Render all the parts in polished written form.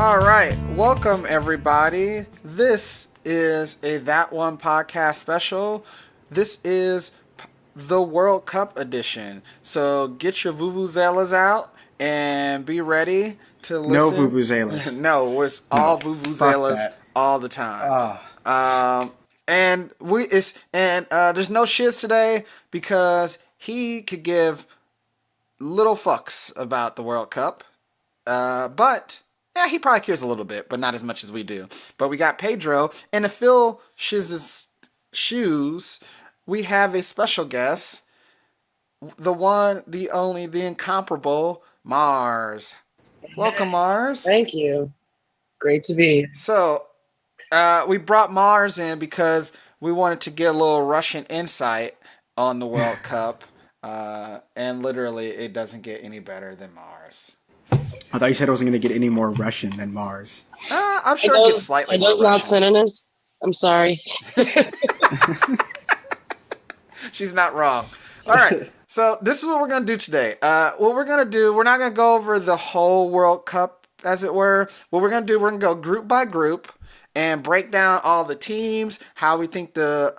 All right, welcome everybody. This is a That One podcast special. This is the World Cup edition. So get your vuvuzelas out and be ready to listen. No vuvuzelas. No, it's all vuvuzelas all the time. And there's no shiz today because he could give little fucks about the World Cup. But yeah, he probably cares a little bit, but not as much as we do. But we got Pedro, and to fill Shiz's shoes, we have a special guest, the one, the only, the incomparable Mars. Welcome, Mars. Thank you. Great to be here. So, we brought Mars in because we wanted to get a little Russian insight on the World Cup, and literally, it doesn't get any better than Mars. I thought you said I wasn't going to get any more Russian than Mars. I'm sure it gets slightly more Russian. Not synonyms. I'm sorry. She's not wrong. All right. So this is what we're going to do today. What we're going to do, we're not going to go over the whole World Cup, as it were. What we're going to do, we're going to go group by group and break down all the teams, how we think the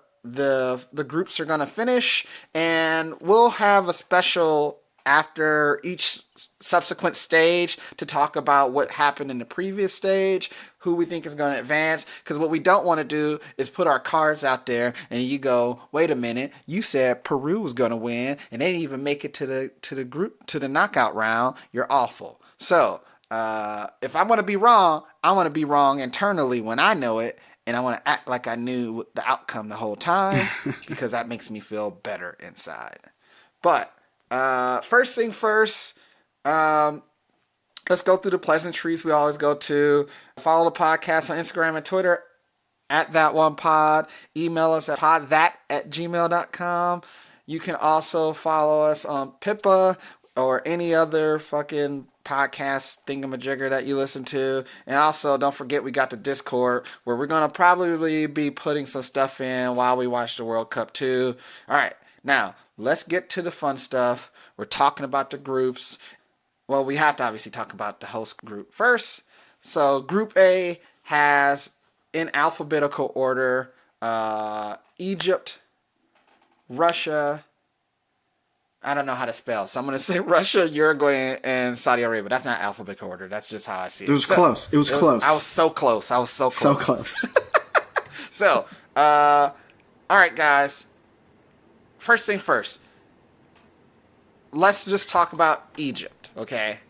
groups are going to finish, and we'll have a special after each subsequent stage to talk about what happened in the previous stage, who we think is going to advance. Because what we don't want to do is put our cards out there and you go, wait a minute, you said Peru was going to win and they didn't even make it to the knockout round. You're awful. So if I want to be wrong, I want to be wrong internally when I know it, and I want to act like I knew the outcome the whole time because that makes me feel better inside. But first thing first, let's go through the pleasantries we always go to. Follow the podcast on Instagram and Twitter at ThatOnePod. Email us at podthat@gmail.com. You can also follow us on Pippa or any other fucking podcast thingamajigger that you listen to. And also, don't forget, we got the Discord where we're going to probably be putting some stuff in while we watch the World Cup too. All right. Now, let's get to the fun stuff. We're talking about the groups. Well, we have to obviously talk about the host group first. So Group A has, in alphabetical order, Egypt, Russia. I don't know how to spell, so I'm going to say Russia, Uruguay, and Saudi Arabia. That's not alphabetical order. That's just how I see it. It was close. It was close. I was so close. So close. So, all right, guys. First thing first. Let's just talk about Egypt, okay?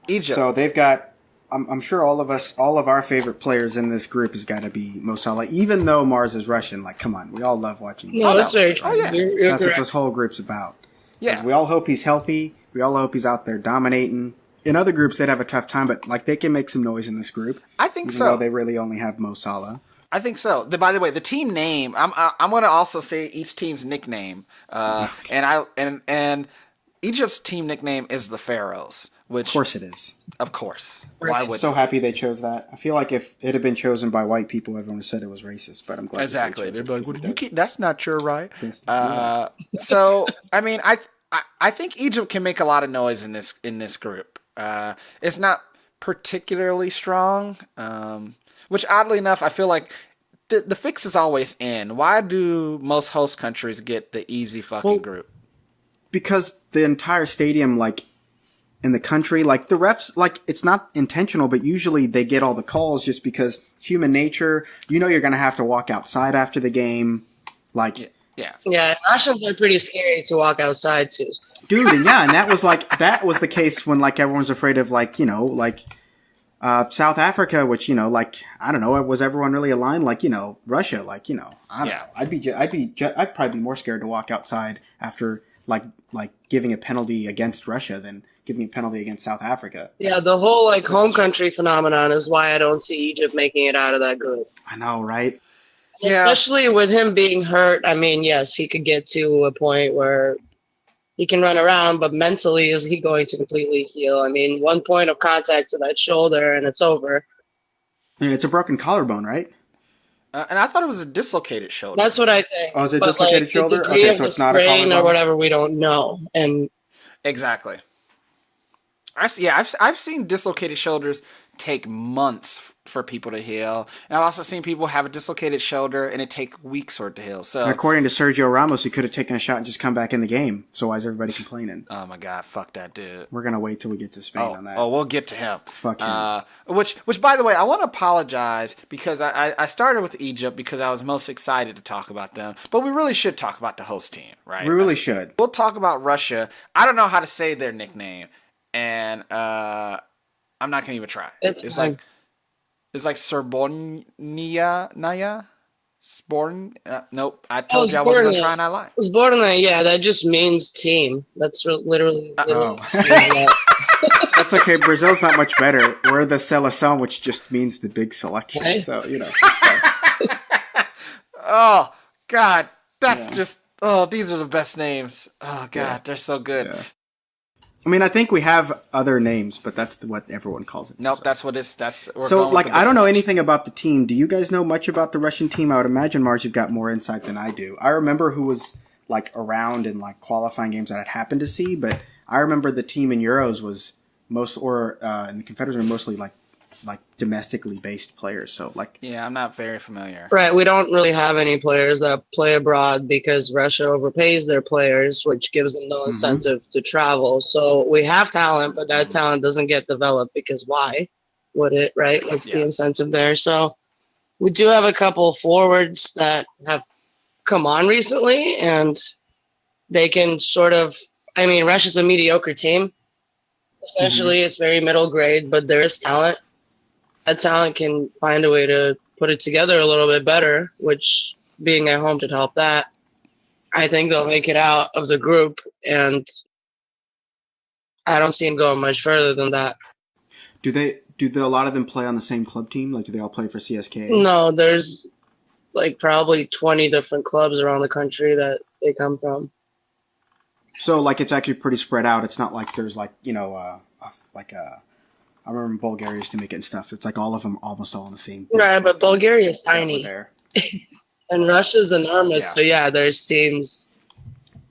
Egypt. So they've got, I'm sure all of our favorite players in this group has got to be Mo Salah, even though Mars is Russian. Like, come on, we all love watching. No, that's very true. Oh, yeah. You're That's correct. what this whole group's about. Yeah. We all hope he's healthy. We all hope he's out there dominating. In other groups, they'd have a tough time, but like they can make some noise in this group. I think even so. Though they really only have Mo Salah. I think so. By the way, the team name, I'm going to also say each team's nickname. And Egypt's team nickname is the Pharaohs, which Of course it is. Of course. Why would So happy they chose that. I feel like if it had been chosen by white people, everyone would have said it was racist, but I'm glad. Exactly. They'd They'd be like, well, that's not your right. Yes. So, I mean, I think Egypt can make a lot of noise in this group. It's not particularly strong, which oddly enough, I feel like the fix is always in. Why do most host countries get the easy fucking group? Because the entire stadium, like, in the country, like, the refs, like, it's not intentional, but usually they get all the calls just because human nature, you're going to have to walk outside after the game. Like, yeah. Yeah, Russians are pretty scary to walk outside to. dude, and yeah, and that was the case when, like, everyone's afraid of, like, South Africa, which, like, I don't know, was everyone really aligned? Like, Russia, like, I don't know. I'd probably be more scared to walk outside after, like giving a penalty against Russia than giving a penalty against South Africa. Yeah, the whole home country phenomenon is why I don't see Egypt making it out of that group. I know, right? Yeah. Especially with him being hurt. I mean, yes, he could get to a point where he can run around, but mentally, is he going to completely heal? I mean, one point of contact to that shoulder and it's over. Yeah, it's a broken collarbone, right? And I thought it was a dislocated shoulder. That's what I think. Oh, is it dislocated shoulder? The degree Okay, of so the it's not a sprain collarbone? or whatever, we don't know. And Exactly. I've seen dislocated shoulders take months for people to heal. And I've also seen people have a dislocated shoulder and it take weeks for it to heal. So And according to Sergio Ramos, he could have taken a shot and just come back in the game. So why is everybody complaining? oh my God, fuck that dude. We're gonna wait till we get to Spain on that. Oh, we'll get to him. Fuck him. Which, by the way, I want to apologize because I started with Egypt because I was most excited to talk about them. But we really should talk about the host team, right? We really should. We'll talk about Russia. I don't know how to say their nickname, and I'm not gonna even try. It's like Serbornia, Naya. Sporn? Nope. I told you I wasn't gonna try, and I lied. Sborna, yeah, that just means team. That's literally. That's okay. Brazil's not much better. We're the Seleção, which just means the big selection. Okay. So, you know. Oh, God. That's just... Oh, these are the best names. Oh, God. They're so good. Yeah. I mean, I think we have other names, but that's what everyone calls it. Nope, so. that's what it's... we're So, going like, with the I don't know selection. anything about the team. Do you guys know much about the Russian team? I would imagine, Mars, you've got more insight than I do. I remember who was, like, around in, like, qualifying games that I'd happened to see, but I remember the team in Euros was in the Confederates were mostly, like domestically based players. So, like... Yeah, I'm not very familiar. Right, we don't really have any players that play abroad because Russia overpays their players, which gives them no incentive to travel. So we have talent, but that talent doesn't get developed because why would it, right? What's the incentive there? So we do have a couple forwards that have come on recently, and they can sort of, I mean, Russia's a mediocre team. Essentially, it's very middle grade, but there is talent. That talent can find a way to put it together a little bit better, which being at home should help that. I think they'll make it out of the group, and I don't see them going much further than that. Do a lot of them play on the same club team? Like, do they all play for CSKA? No, there's like probably 20 different clubs around the country that they come from. So, like, it's actually pretty spread out. It's not like there's, like, you know, I remember in Bulgaria used to make it and stuff. It's like all of them almost all in the same. Right, but Bulgaria is tiny. There. And Russia's enormous, Yeah. so yeah, there's teams.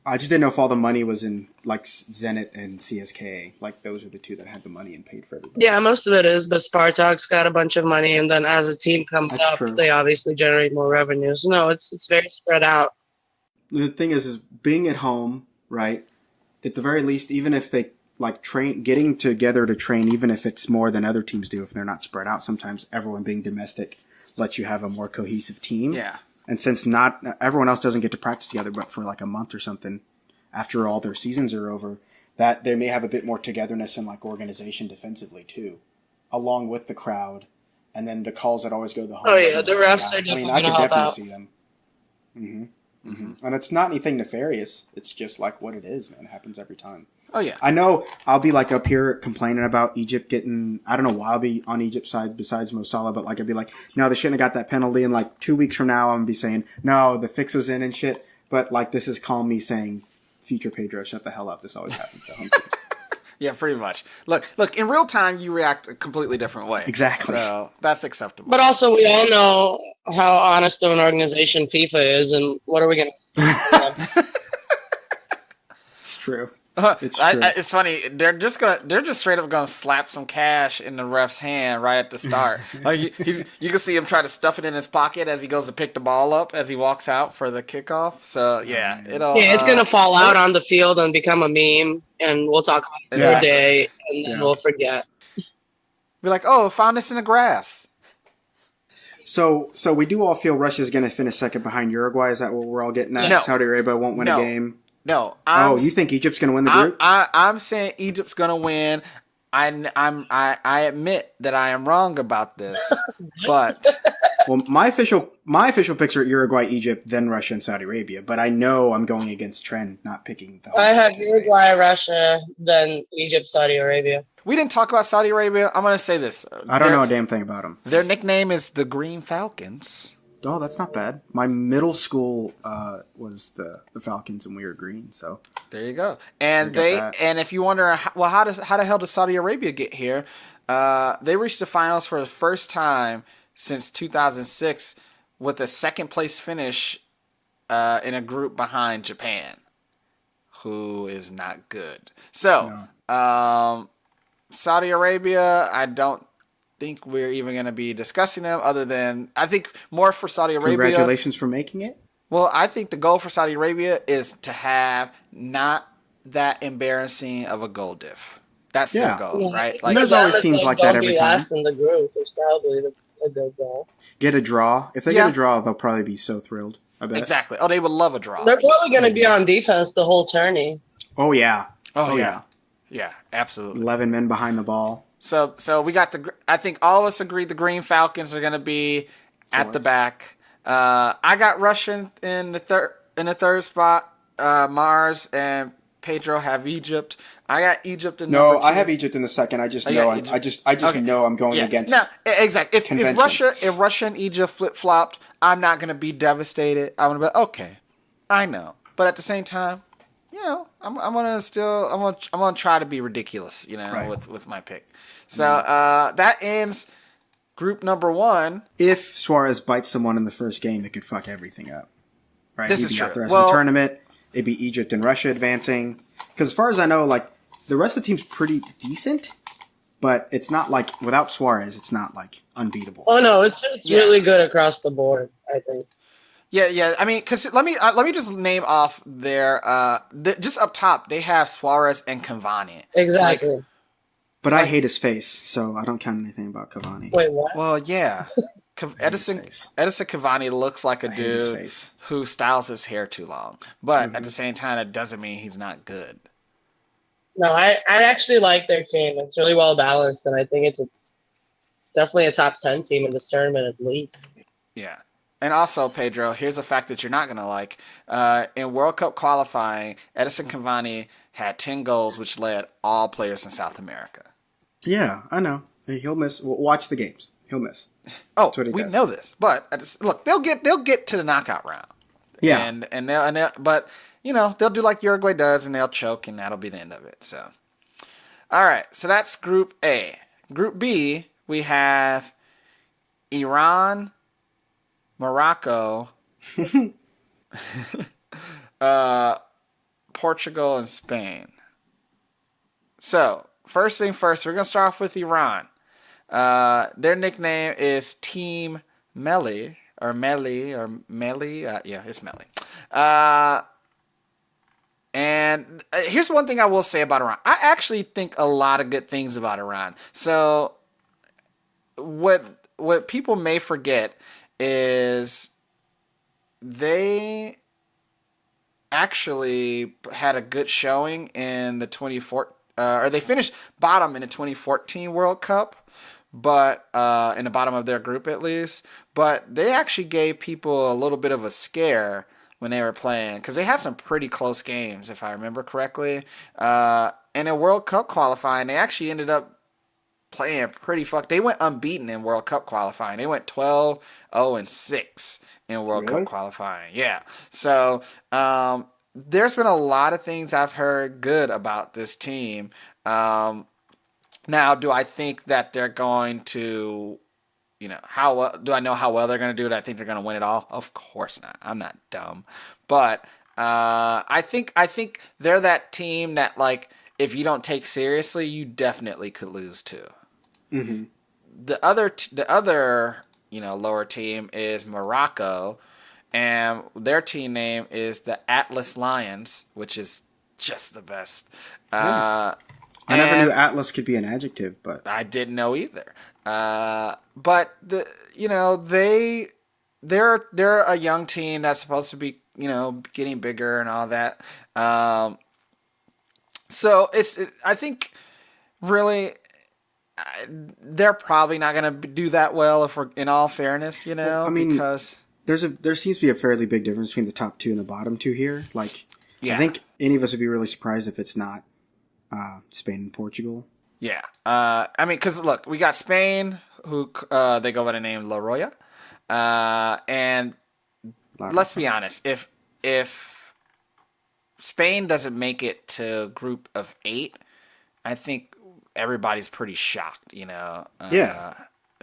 I just didn't know if all the money was in, like, Zenit and CSKA. Like, those are the two that had the money and paid for everybody. Yeah, most of it is, but Spartak's got a bunch of money, and then as a team comes That's up, true. they obviously generate more revenue. So no, it's very spread out. The thing is being at home, right? At the very least, even if they like getting together to train, even if it's more than other teams do, if they're not spread out, sometimes everyone being domestic lets you have a more cohesive team. Yeah. And since not everyone else doesn't get to practice together, but for like a month or something after all their seasons are over, that they may have a bit more togetherness and like organization defensively too, along with the crowd, and then the calls that always go to the home. Oh, yeah, teams the like refs that. are definitely I could gonna help definitely out. see them. And it's not anything nefarious. It's just like what it is, man. It happens every time. Oh, yeah. I know I'll be like up here complaining about Egypt getting, I don't know why I'll be on Egypt's side besides Mo Salah, but like I'd be like, no, they shouldn't have got that penalty. And like 2 weeks from now, I'm going to be saying, no, the fix was in and shit. But like this is calm me saying, future Pedro, shut the hell up. This always happens to home teams. Yeah, pretty much. Look, in real time, you react a completely different way. Exactly. So that's acceptable. But also, we all know how honest of an organization FIFA is, and what are we going to... It's true. It's true. It's funny. They're just straight up gonna slap some cash in the ref's hand right at the start. Like you can see him try to stuff it in his pocket as he goes to pick the ball up as he walks out for the kickoff. So yeah, it's going to fall out on the field and become a meme, and we'll talk about it Exactly. for a day, and then we'll forget. be like, oh, found this in the grass. So we do all feel Russia's going to finish second behind Uruguay. Is that what we're all getting at? No. Saudi Arabia won't win a game. No. You think Egypt's going to win the group? I'm saying Egypt's gonna win. I admit that I am wrong about this, but Well, my official picks are Uruguay, Egypt, then Russia and Saudi Arabia. But I know I'm going against trend, not picking the. I have Uruguay, Russia, then Egypt, Saudi Arabia. we didn't talk about Saudi Arabia. I'm gonna say this. I don't know a damn thing about them. Their nickname is the Green Falcons. Oh, that's not bad. My middle school was the Falcons, and we were green. So There you go. And We got that. if you wonder, how the hell does Saudi Arabia get here? They reached the finals for the first time since 2006 with a second place finish in a group behind Japan, who is not good. So, Saudi Arabia, I don't think we're even going to be discussing them. Other than I think more for Saudi Arabia. Congratulations for making it. Well, I think the goal for Saudi Arabia is to have not that embarrassing of a goal diff. That's their goal, right? Like, there's always teams like that every time. Last in the group is probably a good goal. Get a draw. If they get a draw, they'll probably be so thrilled. I bet. Exactly. Oh, they would love a draw. They're probably going to be on defense the whole tourney. Oh yeah. Oh yeah. Yeah, absolutely. 11 men behind the ball. So we got I think all of us agreed the Green Falcons are going to be at the back. I got Russia in the third spot. Mars and Pedro have Egypt. I got Egypt in number 2. No, I have Egypt in the second. I just know I'm going against. No, exactly. If Russia and Egypt flip flopped, I'm not going to be devastated. I'm going to be okay. I know, but at the same time, I'm gonna try to be ridiculous, with my pick. So that ends group number 1. If Suarez bites someone in the first game, it could fuck everything up. Right? This is true. Out the rest of the tournament. It'd be Egypt and Russia advancing. Because as far as I know, like the rest of the team's pretty decent, but it's not like without Suarez, it's not like unbeatable. Oh no, it's really good across the board, I think. Yeah. I mean, because let me just name off their just up top. They have Suarez and Cavani. Exactly. But I hate his face, so I don't count anything about Cavani. Wait, what? Well, yeah. Edison Cavani looks like a dude who styles his hair too long. But at the same time, that doesn't mean he's not good. No, I actually like their team. It's really well balanced, and I think it's definitely a top 10 team in this tournament at least. Yeah. And also, Pedro, here's a fact that you're not going to like. In World Cup qualifying, Edison Cavani had 10 goals, which led all players in South America. Yeah, I know. He'll miss. Watch the games. He'll miss. Oh, we know this, but look, they'll get to the knockout round. Yeah, and they'll do like Uruguay does, and they'll choke, and that'll be the end of it. So, all right, so that's Group A. Group B, we have Iran, Morocco, Portugal, and Spain. So, first thing first, we're gonna start off with Iran. Their nickname is Team Melli, or Melli, or Melli. Yeah, it's Melli. And here's one thing I will say about Iran. I actually think a lot of good things about Iran. So what people may forget is they actually had a good showing in the 2014, or they finished bottom in the 2014 World Cup, but in the bottom of their group at least. But they actually gave people a little bit of a scare when they were playing, because they had some pretty close games, if I remember correctly. In a World Cup qualifying, they actually ended up playing pretty They went unbeaten in World Cup qualifying. They went 12-0-6 in World Cup qualifying. Yeah. So there's been a lot of things I've heard good about this team. Now, do I think that they're going to, how well, do I know how well they're going to do it? I think they're going to win it all. Of course not. I'm not dumb, but I think they're that team that, like, if you don't take seriously, you definitely could lose to. Mm-hmm. The other lower team is Morocco, and their team name is the Atlas Lions, which is just the best. I never knew Atlas could be an adjective, but I didn't know either. But they're a young team that's supposed to be getting bigger and all that. So I think really they're probably not going to do that well if we're in all fairness, because there seems to be a fairly big difference between the top 2 and the bottom 2 here. Like, I think any of us would be really surprised if it's not Spain and Portugal. Yeah. Because look, we got Spain, who they go by the name La Roya. And let's be honest, if Spain doesn't make it to group of 8, I think everybody's pretty shocked,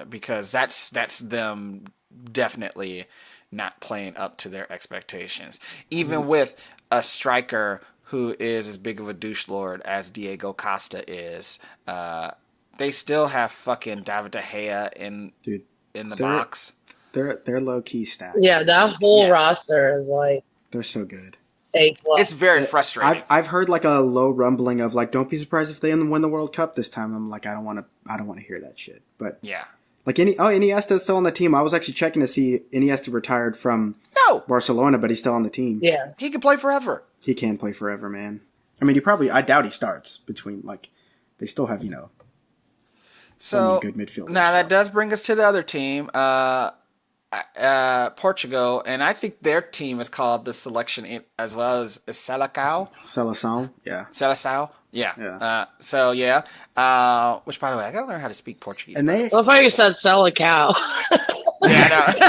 because that's them definitely not playing up to their expectations. Even with a striker who is as big of a douche lord as Diego Costa is, they still have fucking David De Gea Dude, in the they're- box. They're low key stacked. Yeah, that whole Yeah. roster is like They're so good. A+. It's very frustrating. I've heard like a low rumbling of like, don't be surprised if they win the World Cup this time. I'm like, I don't want to hear that shit. But yeah. like Iniesta's still on the team. I was actually checking to see Iniesta retired from No, Barcelona, but he's still on the team. Yeah. he can play forever. He can play forever, man. I mean, I doubt he starts between like, they still have, So good midfielders. now that does bring us to the other team, Portugal, and I think their team is called the Selection as well as Selecao. Seleção, yeah. Seleção, yeah. Which by the way, I gotta learn how to speak Portuguese. And they, I thought you said sell a cow. Yeah, I know.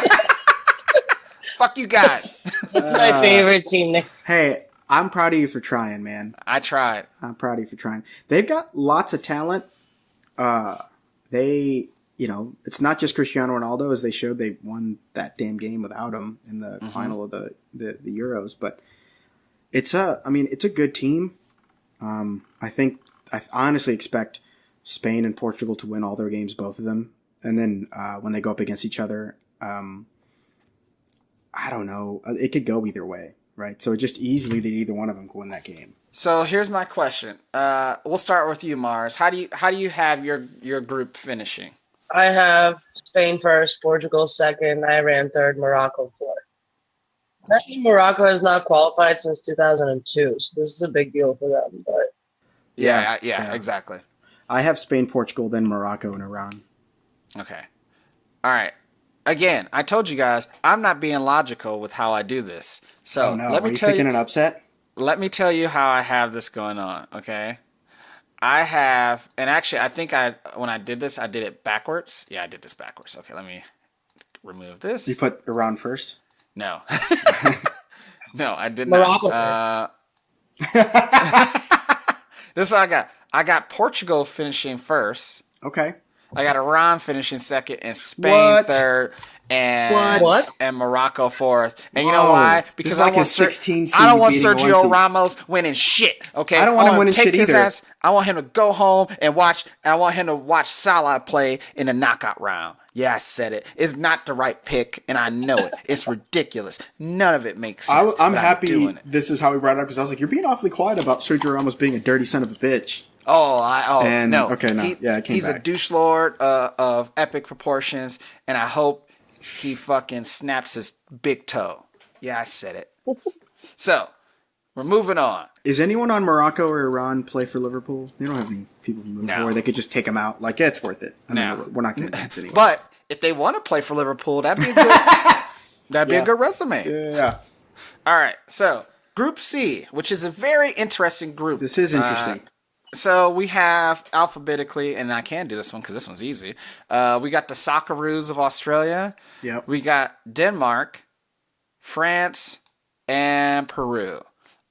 Fuck you guys. That's my favorite team name. hey, I'm proud of you for trying, man. I tried. I'm proud of you for trying. They've got lots of talent. It's not just Cristiano Ronaldo, as they showed they won that damn game without him in the final of the Euros. But it's a good team. I honestly expect Spain and Portugal to win all their games, both of them. And then when they go up against each other, I don't know. It could go either way, right? So just easily that either one of them could win that game. So here's my question. We'll start with you, Mars. How do you have your group finishing? I have Spain first, Portugal second, Iran third, Morocco fourth. Actually, Morocco has not qualified since 2002, so this is a big deal for them. But Yeah, exactly. I have Spain, Portugal, then Morocco and Iran. Okay. All right. Again, I told you guys I'm not being logical with how I do this. So let me tell you. An upset? Let me tell you how I have this going on. Okay. I have, and actually, I think when I did this, I did it backwards. Yeah, I did this backwards. Okay, let me remove this. You put Iran first? No. No, I did Morocco not. This is what I got. I got Portugal finishing first. Okay. I got Iran finishing second and Spain third and What? and Morocco fourth. And you know why? Because like I want a 16 I don't want seed beating a 1 Sergio seed. Ramos winning shit. Okay, I don't want him winning take shit his either. ass. I want him to go home and watch. And I want him to watch Salah play in the knockout round. Yeah, I said it. It's not the right pick, and I know it. It's ridiculous. None of it makes sense. I'm but happy doing it. this is how we brought it up because I was like, you're being awfully quiet about Sergio Ramos being a dirty son of a bitch. Oh, no. Okay, no. Yeah, it came he's back. a douche lord of epic proportions, and I hope he fucking snaps his big toe. Yeah, I said it. So, we're moving on. Is anyone on Morocco or Iran play for Liverpool? They don't have any people from Liverpool where they could just take them out. Like, yeah, it's worth it. I mean, No. we're not going to dance anymore. But if they want to play for Liverpool, that'd be a good, that'd be a good resume. Yeah. All right, so Group C, which is a very interesting group. This is interesting. So we have alphabetically, and I can do this one because this one's easy. We got the Socceroos of Australia. Yep. We got Denmark, France, and Peru.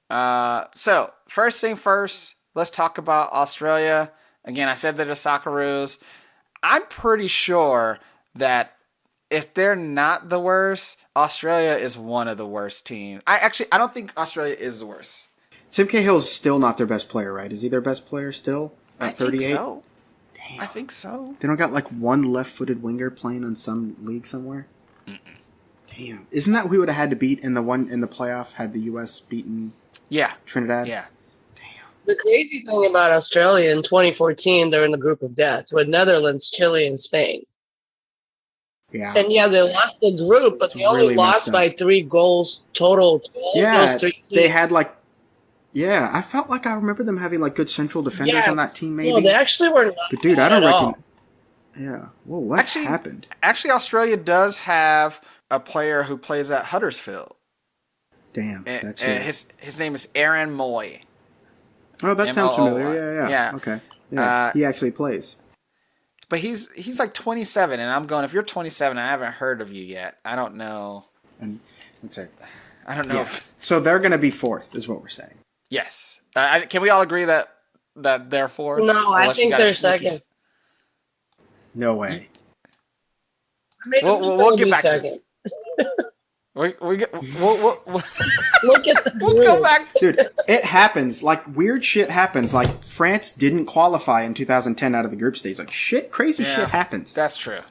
So first thing first, let's talk about Australia. Again, I said they're the Socceroos. I'm pretty sure that if they're not the worst, Australia is one of the worst teams. I don't think Australia is the worst. Tim Cahill's still not their best player, right? Is he their best player still at 38? think so. Damn. I think so. They don't got like one left-footed winger playing on some league somewhere? Damn. Isn't that who we would have had to beat in the playoff had the U.S. beaten Yeah. Trinidad? Yeah. the crazy thing about Australia in 2014, they're in the group of death with Netherlands, Chile, and Spain. Yeah. And yeah, they lost the group, but they only really lost messed by 3 goals total. Yeah, Those 3 they teams. had like... Yeah, I felt like I remember them having like good central defenders Yeah. on that team maybe. No, they actually were not. But dude, I bad don't at reckon... all. Yeah. Whoa, what happened? Actually, Australia does have a player who plays at Huddersfield. Damn, And, that's and it. his name is Aaron Moy. Oh, that sounds M-O-O-Y. familiar. Yeah. Yeah. Okay. Yeah, he actually plays. But he's like 27, and I'm going, if you're 27, I haven't heard of you yet. I don't know. And that's it. I don't know. Yeah. So they're going to be fourth, is what we're saying. Yes. Can we all agree that they're fourth? No, I Unless you think got a they're sneaky second. No way. Maybe We'll get back to second. this. We'll Look at the go group. back. Dude, it happens. Like, weird shit happens. Like, France didn't qualify in 2010 out of the group stage. Like, crazy shit happens. That's true. You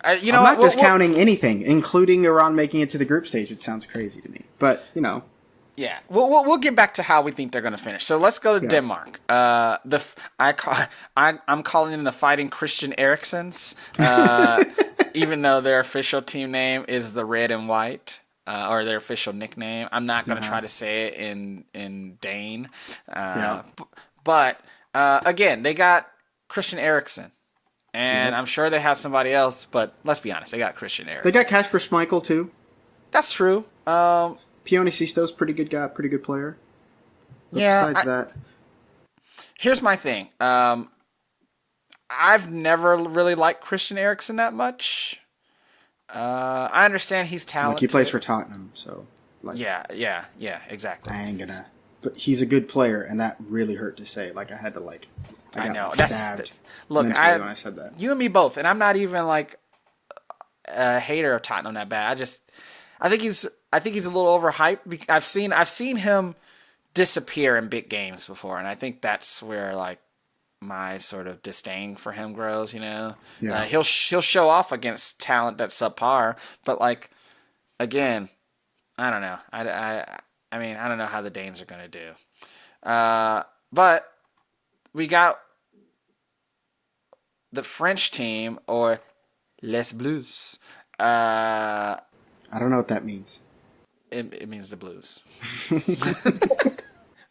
I'm know not what? discounting anything, including Iran making it to the group stage, which sounds crazy to me. But, you know. Yeah, we'll get back to how we think they're going to finish. So let's go to Denmark. I'm calling them the Fighting Christian Eriksens, even though their official team name is the Red and White, or their official nickname. I'm not going to try to say it in Dane. But again, they got Christian Eriksen, and I'm sure they have somebody else. But let's be honest, they got Christian Eriksen. They got Kasper Schmeichel, too. That's true. Pione Sisto's pretty good guy, pretty good player. But besides that, here's my thing. I've never really liked Christian Eriksen that much. I understand he's talented. like, he plays for Tottenham, so. Like, Yeah, exactly. I ain't gonna. But he's a good player, and that really hurt to say. Like, I had to, like. I got, know. like, That's stabbed look. when I said that. You and me both, and I'm not even like a hater of Tottenham that bad. I think he's a little overhyped. I've seen him disappear in big games before, and I think that's where like my sort of disdain for him grows. You know, he'll show off against talent that's subpar, but like again, I don't know. I mean, I don't know how the Danes are gonna do, but we got the French team, or Les Bleus. I don't know what that means. It means the Blues.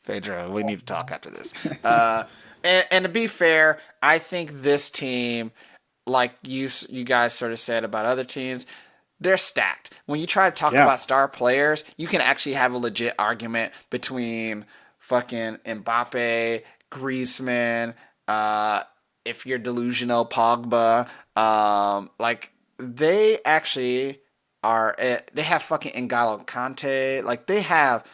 Pedro, we need to talk after this. And to be fair, I think this team, like you guys sort of said about other teams, they're stacked. When you try to talk about star players, you can actually have a legit argument between fucking Mbappe, Griezmann, if you're delusional, Pogba. Like, they actually they have fucking N'Golo Kante. Like, they have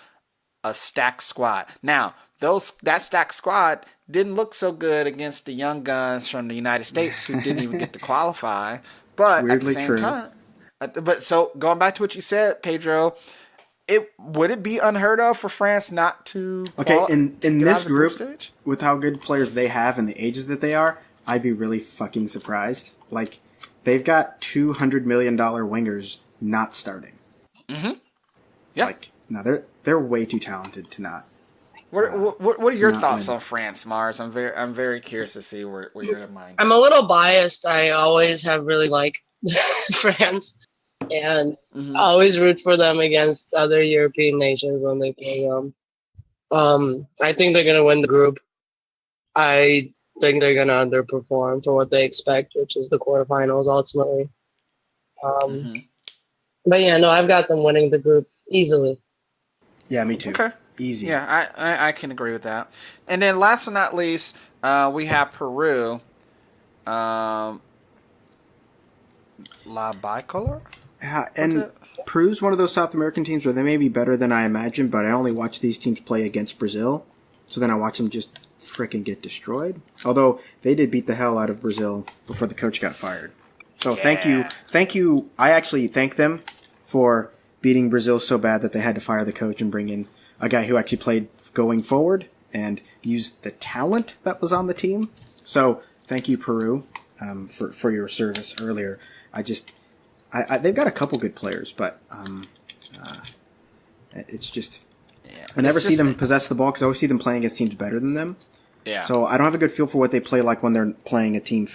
a stacked squad. Now, that stacked squad didn't look so good against the young guns from the United States who didn't even get to qualify. But at the same time, but so going back to what you said, Pedro, would it be unheard of for France not to? In this group, with how good players they have and the ages that they are, I'd be really fucking surprised. Like, they've got $200 million wingers not starting. Mm-hmm. Yeah. Like, no, they're way too talented to not. What are your thoughts on France, Mars? I'm very curious to see where you're in mind. I'm a little biased. I always have really liked France, and I always root for them against other European nations when they play them. I think they're gonna win the group. I think they're gonna underperform for what they expect, which is the quarterfinals ultimately. But yeah, no, I've got them winning the group easily. Yeah, me too. Okay. Easy. Yeah, I can agree with that. And then last but not least, we have Peru. La Bicolor? Yeah, and Peru's one of those South American teams where they may be better than I imagined, but I only watch these teams play against Brazil. So then I watch them just frickin' get destroyed. Although they did beat the hell out of Brazil before the coach got fired. So thank you. I actually thank them for beating Brazil so bad that they had to fire the coach and bring in a guy who actually played going forward and used the talent that was on the team. So thank you, Peru, for your service earlier. They've got a couple good players, but it's just I never see them possess the ball because I always see them playing against teams better than them. Yeah. So I don't have a good feel for what they play like when they're playing a team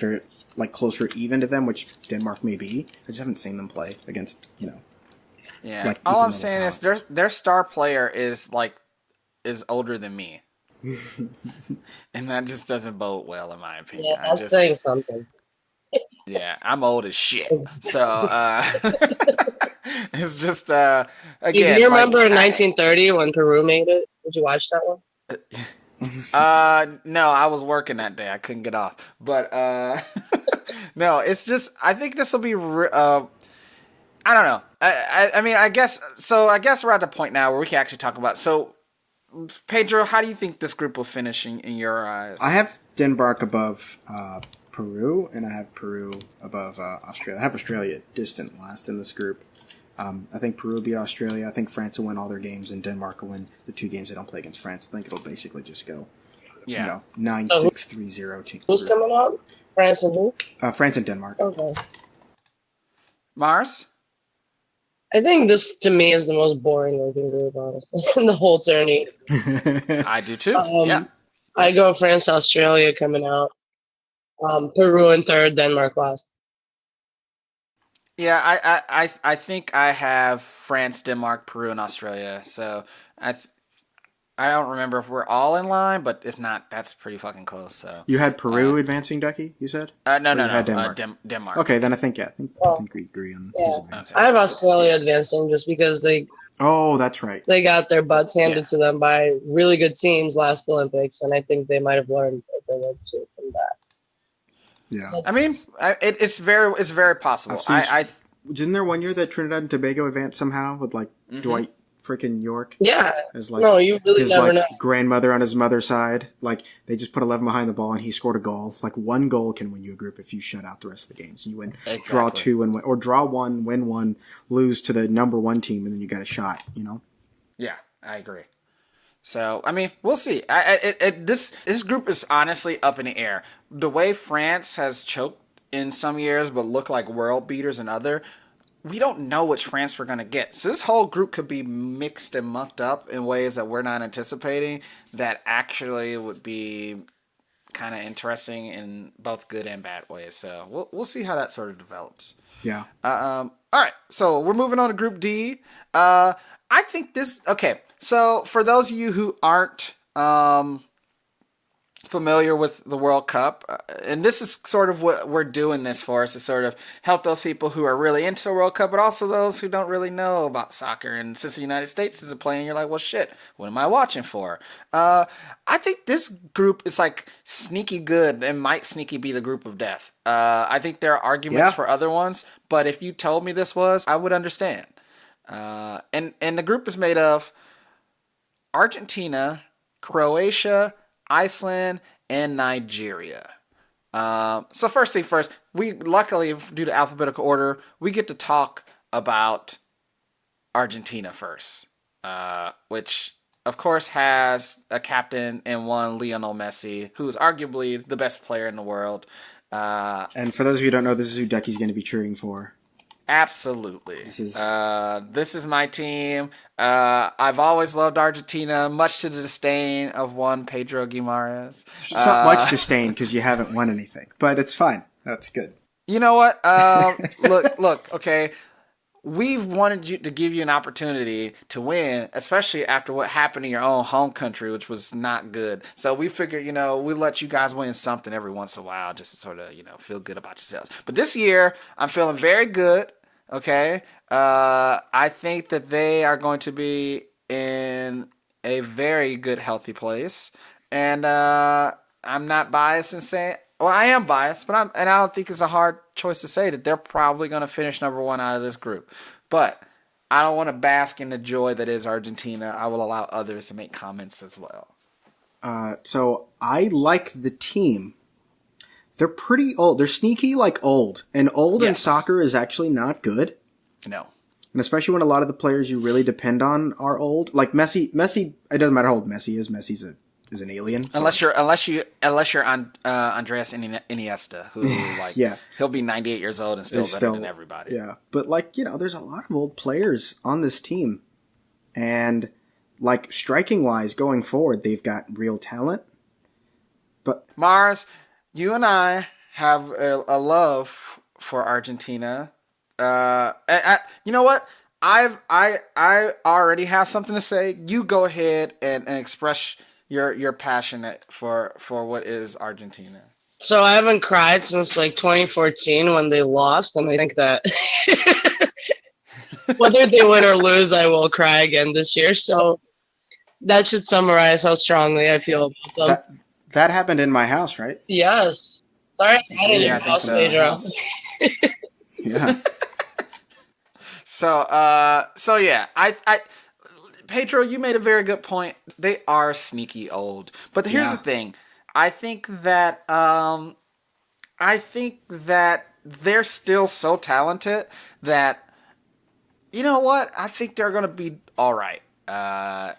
like closer even to them, which Denmark may be. I just haven't seen them play against, Yeah. Like, all I'm saying is their star player is older than me. And that just doesn't bode well in my opinion. Yeah, that's saying something. Yeah, I'm old as shit. So it's just again. Do you remember in 1930 when Peru made it? Did you watch that one? No, I was working that day. I couldn't get off. But no, it's just I think this will be I don't know. I mean, I guess we're at the point now where we can actually talk about. So, Pedro, how do you think this group will finish in your eyes? I have Denmark above Peru, and I have Peru above Australia. I have Australia distant last in this group. I think Peru will beat Australia. I think France will win all their games, and Denmark will win the 2 games they don't play against France. I think it'll basically just go, 9-6, 3-0 team. Who's coming out? France and who? France and Denmark. Okay. Mars? I think this, to me, is the most boring looking group, honestly, in the whole tourney. I do too. I go France, Australia coming out. Peru in third, Denmark last. Yeah, I think I have France, Denmark, Peru, and Australia. So I don't remember if we're all in line, but if not, that's pretty fucking close. So you had Peru advancing, Ducky. You said no, Denmark. Denmark. Okay, then I think I think we agree on. Yeah. Okay. I have Australia advancing just because they. Oh, that's right. They got their butts handed to them by really good teams last Olympics, and I think they might have learned what they learned from that. Yeah, I mean, it's very possible. Didn't there one year that Trinidad and Tobago advanced somehow with like Dwight freaking York? Yeah. As like, no, you really his never like know. grandmother on his mother's side. Like they just put 11 behind the ball and he scored a goal. Like one goal can win you a group if you shut out the rest of the games. You win, draw 2 and win, or draw 1, win 1, lose to the number 1 team, and then you got a shot. You know? Yeah, I agree. So, I mean, we'll see. This group is honestly up in the air. The way France has choked in some years but look like world beaters in other, we don't know which France we're going to get. So this whole group could be mixed and mucked up in ways that we're not anticipating that actually would be kind of interesting in both good and bad ways. So we'll see how that sort of develops. Yeah. All right, so we're moving on to Group D. I think this... Okay, so for those of you who aren't familiar with the World Cup, and this is sort of what we're doing this for, is to sort of help those people who are really into the World Cup, but also those who don't really know about soccer. And since the United States isn't playing, you're like, well, shit, what am I watching for? I think this group is like sneaky good and might sneaky be the group of death. I think there are arguments for other ones, but if you told me this was, I would understand. And the group is made of Argentina, Croatia, Iceland, and Nigeria. So first thing first, we luckily, due to alphabetical order, we get to talk about Argentina first, which of course has a captain and one Lionel Messi, who is arguably the best player in the world. And for those of you who don't know, this is who Ducky's going to be cheering for. Absolutely. This is my team. I've always loved Argentina, much to the disdain of one Pedro Guimaraes. It's not much disdain because you haven't won anything, but it's fine. That's good. You know what? Look, okay. We've wanted to give you an opportunity to win, especially after what happened in your own home country, which was not good. So we figured, we let you guys win something every once in a while just to sort of, feel good about yourselves. But this year, I'm feeling very good. Okay. I think that they are going to be in a very good, healthy place. And I'm not biased in saying, well, I am biased, but I don't think it's a hard choice to say that they're probably going to finish number 1 out of this group. But I don't want to bask in the joy that is Argentina. I will allow others to make comments as well. So I like the team. They're pretty old. They're sneaky like old. And old in soccer is actually not good. No. And especially when a lot of the players you really depend on are old. Like Messi, it doesn't matter how old Messi is. Messi is an alien. So. Unless you're on Andres Iniesta, who he'll be 98 years old and still better than everybody. Yeah. But there's a lot of old players on this team. And like striking wise going forward, they've got real talent. But Mars, you and I have a love for Argentina. You know what? I already have something to say. You go ahead and express your passion for what is Argentina. So I haven't cried since 2014 when they lost, and I think that whether they win or lose, I will cry again this year. So that should summarize how strongly I feel about them. That happened in my house, right? Yes. Sorry, I didn't even house, Pedro. Yeah. So yeah, I Pedro, you made a very good point. They are sneaky old, but here's the thing. I think that they're still so talented that You know what? I think they're going to be all right. I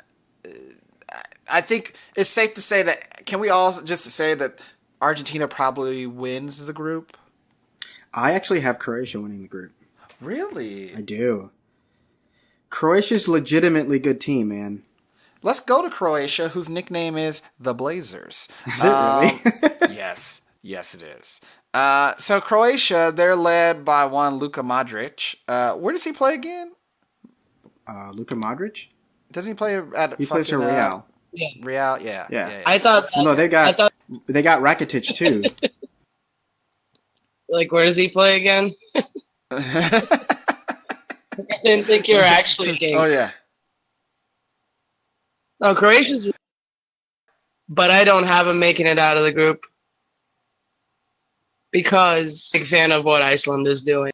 think it's safe to say that. Can we all just say that Argentina probably wins the group? I actually have Croatia winning the group. Really? I do. Croatia's legitimately good team, man. Let's go to Croatia, whose nickname is the Blazers. Is it really? Yes. Yes, it is. So Croatia, they're led by one Luka Modric. Where does he play again? Luka Modric? Doesn't he play at He plays for Real. Yeah. Real? Yeah. Yeah. I thought. Well, no, they I thought, got Rakitic too. like, where does he play again? I didn't think you were actually king. Oh, yeah. No, Croatia's. But I don't have him making it out of the group because I'm a big fan of what Iceland is doing.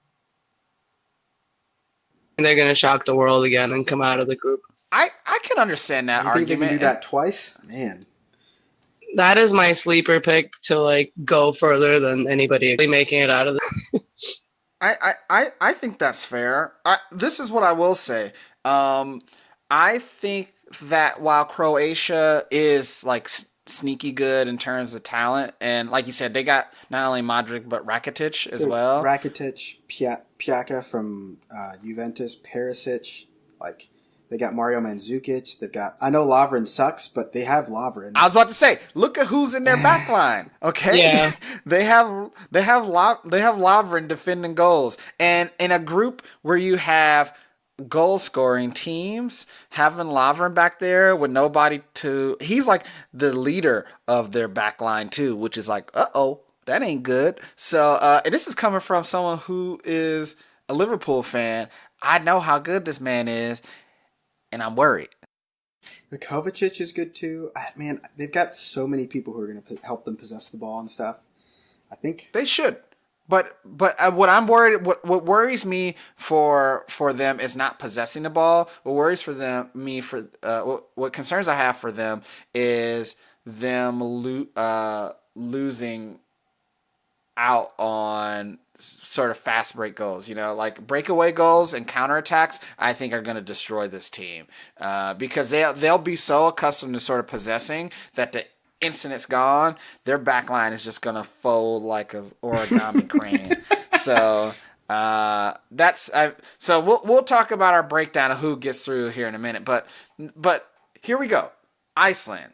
They're going to shock the world again and come out of the group. I can understand that You think they argument. can do that twice? Man. That is my sleeper pick to like go further than anybody making it out of the. I think that's fair. This is what I will say. I think that while Croatia is like sneaky good in terms of talent, and like you said, they got not only Modric but Rakitic as well. Rakitic, Pjaka from Juventus, Perisic, like they got Mario Mandzukic. They've got. I know Lovren sucks, but they have Lovren. I was about to say, look at who's in their back line. Okay, Yeah. they have Lovren defending goals, and in a group where you have goal scoring teams, having Lovren back there with nobody to, he's like the leader of their back line too, which is like, that ain't good. So, and this is coming from someone who is a Liverpool fan. I know how good this man is, and I'm worried. Kovacic is good too. Man, they've got so many people who are going to help them possess the ball and stuff. I think They should. But what I'm worried, what worries me for them is not possessing the ball. What worries what concerns I have for them is them losing out on sort of fast break goals. You know, like breakaway goals and counterattacks, I think are going to destroy this team because they'll be so accustomed to sort of possessing that the instant it's gone, their back line is just gonna fold like a origami crane. So so we'll talk about our breakdown of who gets through here in a minute. But here we go. Iceland.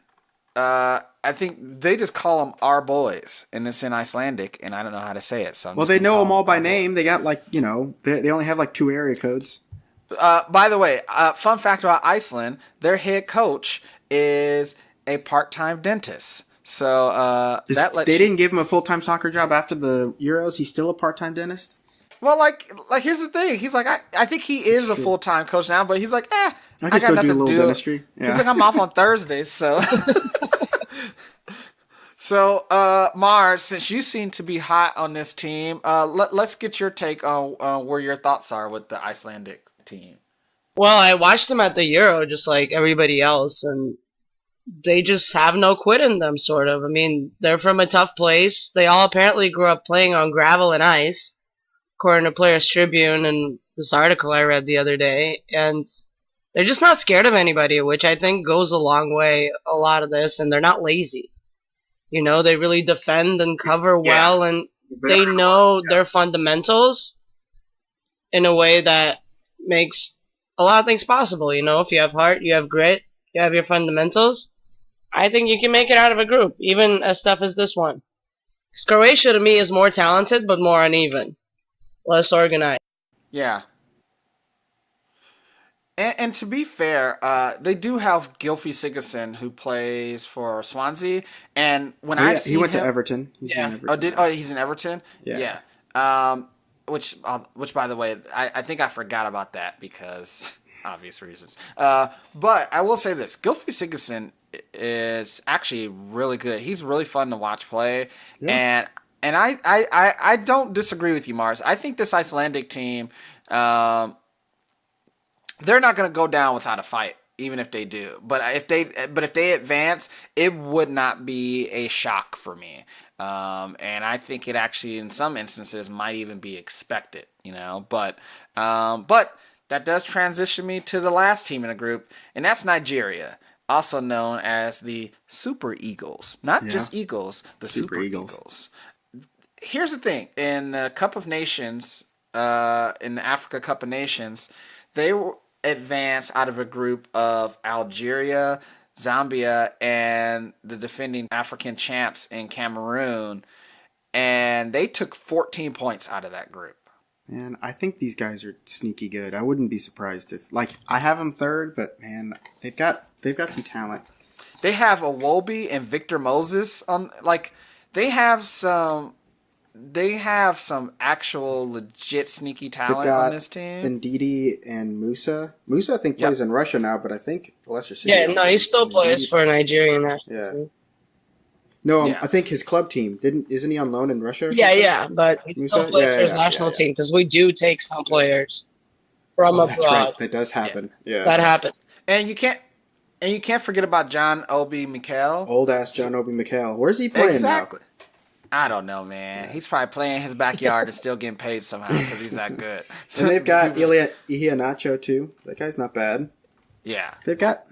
I think they just call them our boys, and it's in Icelandic, and I don't know how to say it. So they know them all by name. They got like they only have like 2 area codes. By the way, fun fact about Iceland: their head coach is a part-time dentist. So they didn't give him a full-time soccer job after the Euros. He's still a part-time dentist. Well, like here's the thing. He's like, I think he is a full-time coach now, but he's like, I got still nothing do a little to do. dentistry. Yeah. He's like, I'm off on Thursdays, so. So, Mars, since you seem to be hot on this team, let's get your take on where your thoughts are with the Icelandic team. Well, I watched them at the Euro just like everybody else, and they just have no quit in them, sort of. I mean, they're from a tough place. They all apparently grew up playing on gravel and ice, according to Players Tribune and this article I read the other day. And they're just not scared of anybody, which I think goes a long way, a lot of this. And they're not lazy. You know, they really defend and cover well, and they know their fundamentals in a way that makes a lot of things possible. You know, if you have heart, you have grit, you have your fundamentals, I think you can make it out of a group, even as tough as this one. 'Cause Croatia, to me, is more talented, but more uneven. Less organized. Yeah. And to be fair, they do have Gylfi Sigurdsson, who plays for Swansea. And when I've seen he went him, to Everton. He's in Everton. He's in Everton? Yeah. Which by the way, I think I forgot about that because obvious reasons. But I will say this: Gylfi Sigurdsson is actually really good. He's really fun to watch play, and I don't disagree with you, Mars. I think this Icelandic team, they're not going to go down without a fight, even if they do. But if they advance, it would not be a shock for me. And I think it actually, in some instances, might even be expected. You know, but that does transition me to the last team in the group, and that's Nigeria, also known as the Super Eagles. Not just Eagles, the Super Eagles. Here's the thing. In the Cup of Nations, in the Africa Cup of Nations, they advanced out of a group of Algeria, Zambia, and the defending African champs in Cameroon, and they took 14 points out of that group. And I think these guys are sneaky good. I wouldn't be surprised if, like, I have them third, but man, they've got some talent. They have Iwobi and Victor Moses on. Like, they have some actual legit sneaky talent on this team. Ndidi and Musa. Musa, I think, plays in Russia now, but I think Leicester City. Yeah, no, he still plays for Nigerian national team. No, I think his club team isn't he on loan in Russia? Yeah, but he still plays for his national team because we do take some players from abroad. Right. That does happen. Yeah, that happened. And you can't forget about John Obi Mikel. Old ass John Obi Mikel. Where's he playing now? I don't know, man. He's probably playing in his backyard and still getting paid somehow because he's that good. And they've got Ilya Iheanacho too. That guy's not bad. Yeah, they've got.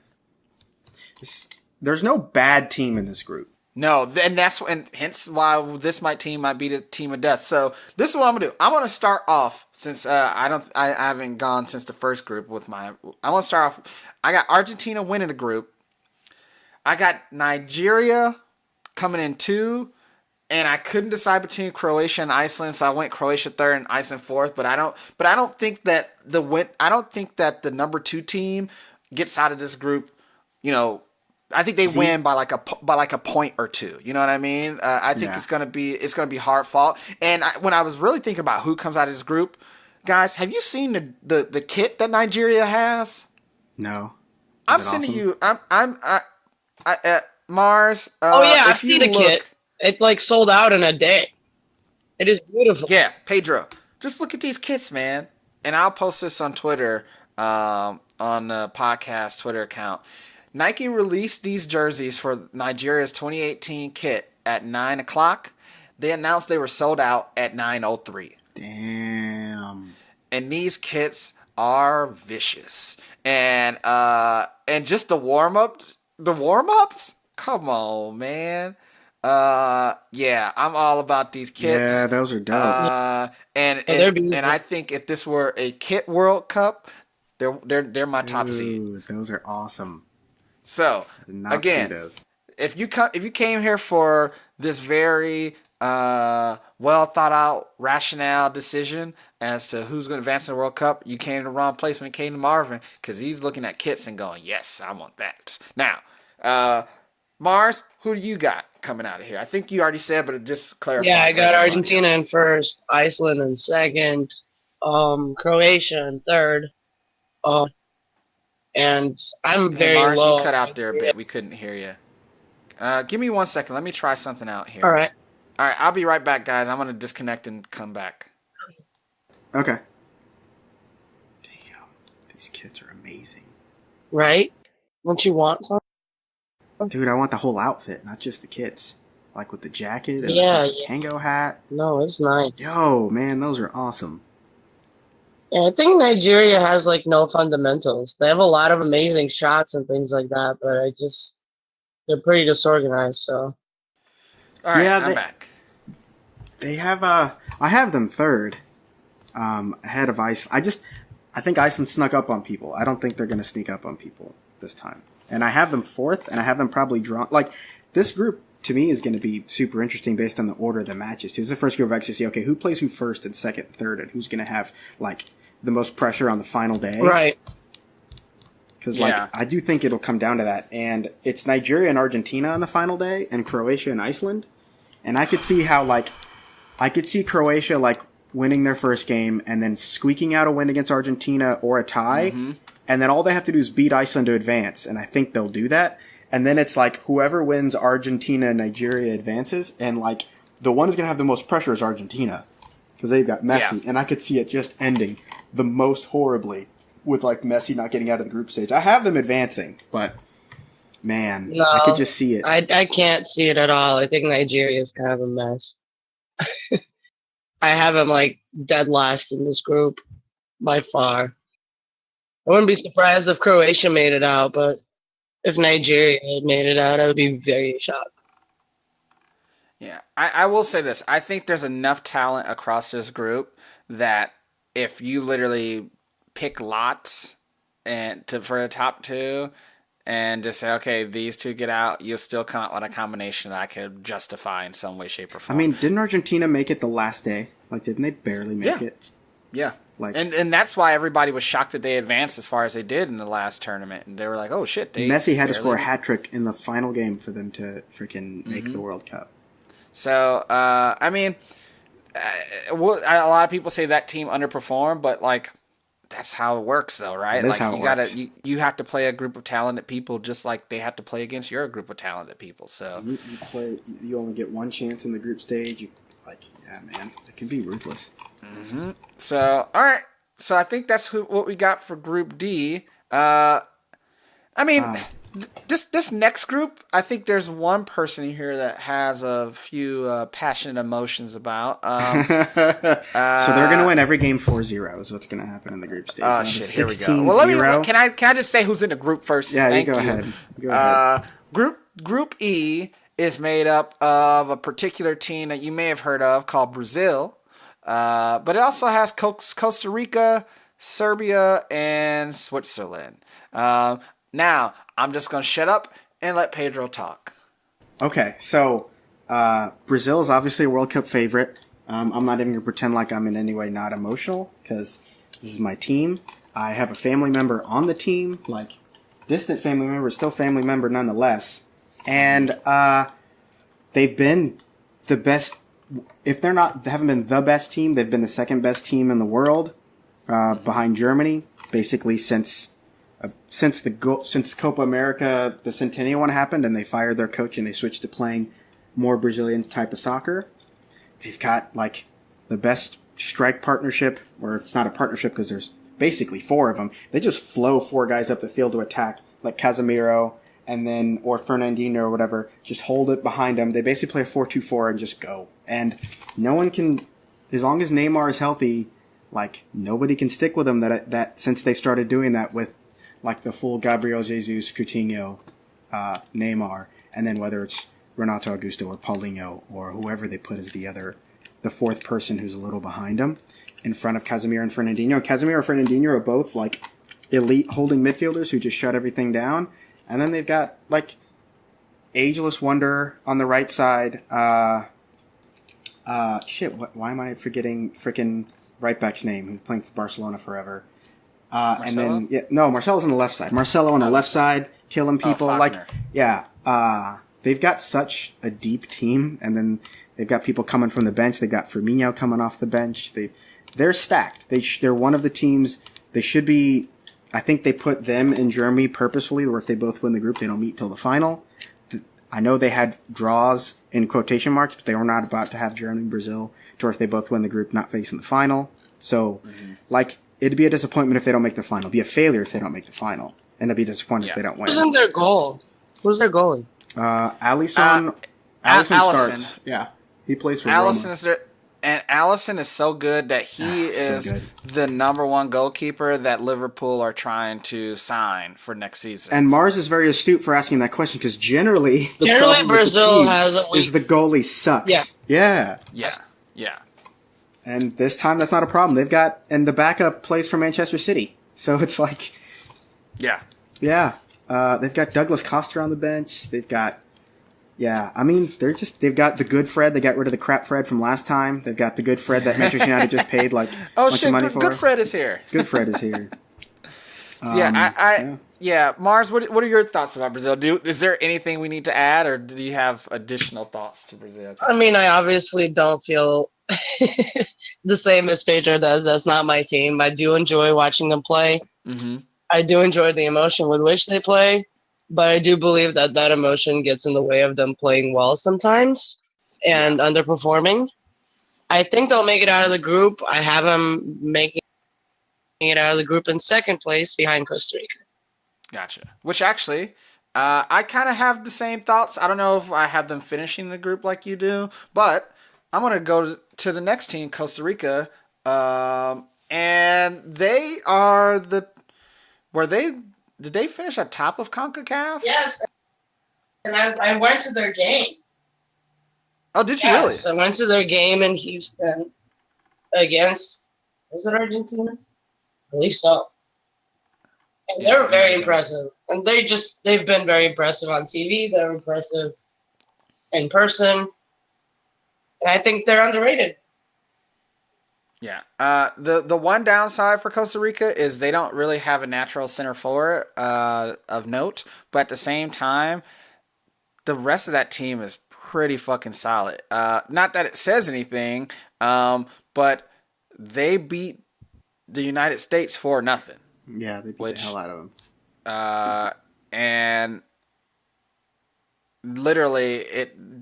There's no bad team in this group. No, and hence why this team might be the team of death. So this is what I'm gonna do. I'm gonna start off since I haven't gone since the first group with my. I want to start off. I got Argentina winning the group. I got Nigeria coming in 2, and I couldn't decide between Croatia and Iceland, so I went Croatia 3rd and Iceland 4th. But I don't think that the number 2 team gets out of this group. You know. I think they win by like a point or 2. You know what I mean? I think it's gonna be hard fought. And when I was really thinking about who comes out of this group, guys, have you seen the kit that Nigeria has? No. I'm sending you. I'm Mars. I see the kit. It's like sold out in a day. It is beautiful. Yeah, Pedro. Just look at these kits, man. And I'll post this on Twitter, on the podcast Twitter account. Nike released these jerseys for Nigeria's 2018 kit at 9 o'clock. They announced they were sold out at 9:03. Damn. And these kits are vicious. And just the warm-ups? Come on, man. Yeah, I'm all about these kits. Yeah, those are dope. And I think if this were a kit World Cup, they're my top seed. Those are awesome. So again, if you came here for this very well thought out rationale decision as to who's going to advance in the World Cup, you came to the wrong place when it came to Marvin, because he's looking at kits and going, yes, I want that. Now, Mars, who do you got coming out of here? I think you already said, but just clarify. Yeah, I got Argentina in 1st, Iceland in 2nd, Croatia in 3rd. And I'm very Mars, low. You cut out there a bit. We couldn't hear you. Give me 1 second. Let me try something out here. All right. I'll be right back, guys. I'm going to disconnect and come back. Okay. Damn. These kits are amazing. Right? Don't you want some? Dude, I want the whole outfit, not just the kits. Like with the jacket and the Tango hat. No, it's nice. Yo, man, those are awesome. Yeah, I think Nigeria has like no fundamentals. They have a lot of amazing shots and things like that, but they're pretty disorganized. So, all right, I'm back. They have I have them 3rd, ahead of Iceland. I think Iceland snuck up on people. I don't think they're going to sneak up on people this time. And I have them 4th, and I have them probably drawn. Like this group to me is going to be super interesting based on the order of the matches too. It's the first group of actually see okay who plays who 1st and 2nd, 3rd, and who's going to have like the most pressure on the final day. Right. Because I do think it'll come down to that. And it's Nigeria and Argentina on the final day and Croatia and Iceland. And I could see how I could see Croatia winning their first game and then squeaking out a win against Argentina or a tie. Mm-hmm. And then all they have to do is beat Iceland to advance. And I think they'll do that. And then it's whoever wins Argentina and Nigeria advances. And the one who's going to have the most pressure is Argentina. Because they've got Messi. Yeah. And I could see it just ending the most horribly with Messi not getting out of the group stage. I have them advancing, but man, no, I could just see it. I can't see it at all. I think Nigeria is kind of a mess. I have them dead last in this group by far. I wouldn't be surprised if Croatia made it out, but if Nigeria had made it out, I would be very shocked. Yeah, I will say this. I think there's enough talent across this group that if you literally pick lots for the top two and just say, okay, these two get out, you'll still come out with a combination that I could justify in some way, shape, or I form. mean, didn't Argentina make it the last day? Like, didn't they barely make it? Yeah. Like, and that's why everybody was shocked that they advanced as far as they did in the last tournament. And they were like, oh, shit. Messi had to score a hat trick in the final game for them to freaking make the World Cup. So, I mean, a lot of people say that team underperformed, but, like, that's how it works, though, right? That's like, how it works. you have to play a group of talented people just like they have to play against your group of talented people. So you only get one chance in the group stage. Yeah, man, it can be ruthless. Mm-hmm. So, all right. So I think that's what we got for Group D. I mean, this next group, I think there's one person here that has a few passionate emotions about. So they're going to win every game 4-0 is what's going to happen in the group stage. Oh, shit, here we go. Well, can I just say who's in the group first? Yeah, Thank you go ahead. Go ahead. Group E is made up of a particular team that you may have heard of called Brazil. But it also has Costa Rica, Serbia, and Switzerland. Now, I'm just going to shut up and let Pedro talk. Okay, so Brazil is obviously a World Cup favorite. I'm not even going to pretend like I'm in any way not emotional because this is my team. I have a family member on the team, like distant family member, still family member nonetheless. And they've been the best. If they haven't been the best team, they've been the second best team in the world, behind Germany, basically since Copa America, the Centennial one happened, and they fired their coach and they switched to playing more Brazilian type of soccer. They've got like the best strike partnership, or it's not a partnership because there's basically four of them. They just flow four guys up the field to attack, like Casemiro and then or Fernandinho or whatever. Just hold it behind them. They basically play a 4-2-4 and just go. And no one can, as long as Neymar is healthy, like nobody can stick with him. That since they started doing that with like the full Gabriel Jesus, Coutinho, Neymar, and then whether it's Renato Augusto or Paulinho or whoever they put as the fourth person who's a little behind him in front of Casemiro and Fernandinho. Casemiro and Fernandinho are both like elite holding midfielders who just shut everything down. And then they've got like ageless wonder on the right side. Why am I forgetting freaking right back's name? Who's playing for Barcelona forever? Marcelo? And then Marcelo's on the left side. Marcelo on the left side, killing people. They've got such a deep team, and then they've got people coming from the bench. They've got Firmino coming off the bench. They're stacked. They're one of the teams. They should be. I think they put them in Germany purposefully, where if they both win the group, they don't meet till the final. I know they had draws in quotation marks, but they were not about to have Germany and Brazil, to where if they both win the group, not facing the final. So, it'd be a disappointment if they don't make the final. It'd be a failure if they don't make the final. And it'd be a disappointment if they don't win. Who's their goal? Who's their goalie? Alisson. Alisson starts. Yeah. He plays for Alisson Roma. is there. And Alisson is so good that he is the number one goalkeeper that Liverpool are trying to sign for next season. And Mars is very astute for asking that question because generally Brazil has a weak... is the goalie sucks. Yeah. And this time that's not a problem. They've got and the backup plays for Manchester City, so it's like, they've got Douglas Costa on the bench. They've got. I mean, they've got the good Fred. They got rid of the crap Fred from last time. They've got the good Fred that Manchester United just paid like bunch of money for. Good Fred is here. Good Fred is here. Mars, what are your thoughts about Brazil? Is there anything we need to add, or do you have additional thoughts to Brazil? I mean, I obviously don't feel the same as Pedro does. That's not my team. I do enjoy watching them play. Mm-hmm. I do enjoy the emotion with which they play. But I do believe that emotion gets in the way of them playing well sometimes and underperforming. I think they'll make it out of the group. I have them making it out of the group in second place behind Costa Rica. Gotcha. Which actually, I kind of have the same thoughts. I don't know if I have them finishing the group like you do, but I'm going to go to the next team, Costa Rica, and they are Were they? Did they finish at top of CONCACAF? Yes, and I went to their game. Oh, did you Yes, really? I went to their game in Houston against, was it Argentina? I believe so. And they Yeah, were it might very have been. impressive. And they've been very impressive on TV. They're impressive in person. And I think they're underrated. Yeah. The one downside for Costa Rica is they don't really have a natural center forward of note, but at the same time, the rest of that team is pretty fucking solid. Not that it says anything, but they beat the United States for nothing. Yeah, they beat the Which hell out of them. And literally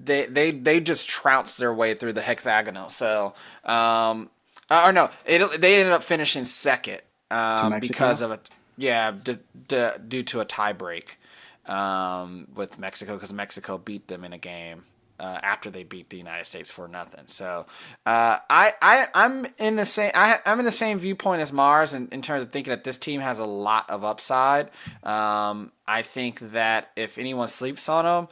they just trounced their way through the hexagonal. So or no, they ended up finishing second because of due to a tie break with Mexico, because Mexico beat them in a game after they beat the United States for nothing. So I'm in the same viewpoint as Mars in terms of thinking that this team has a lot of upside. I think that if anyone sleeps on them,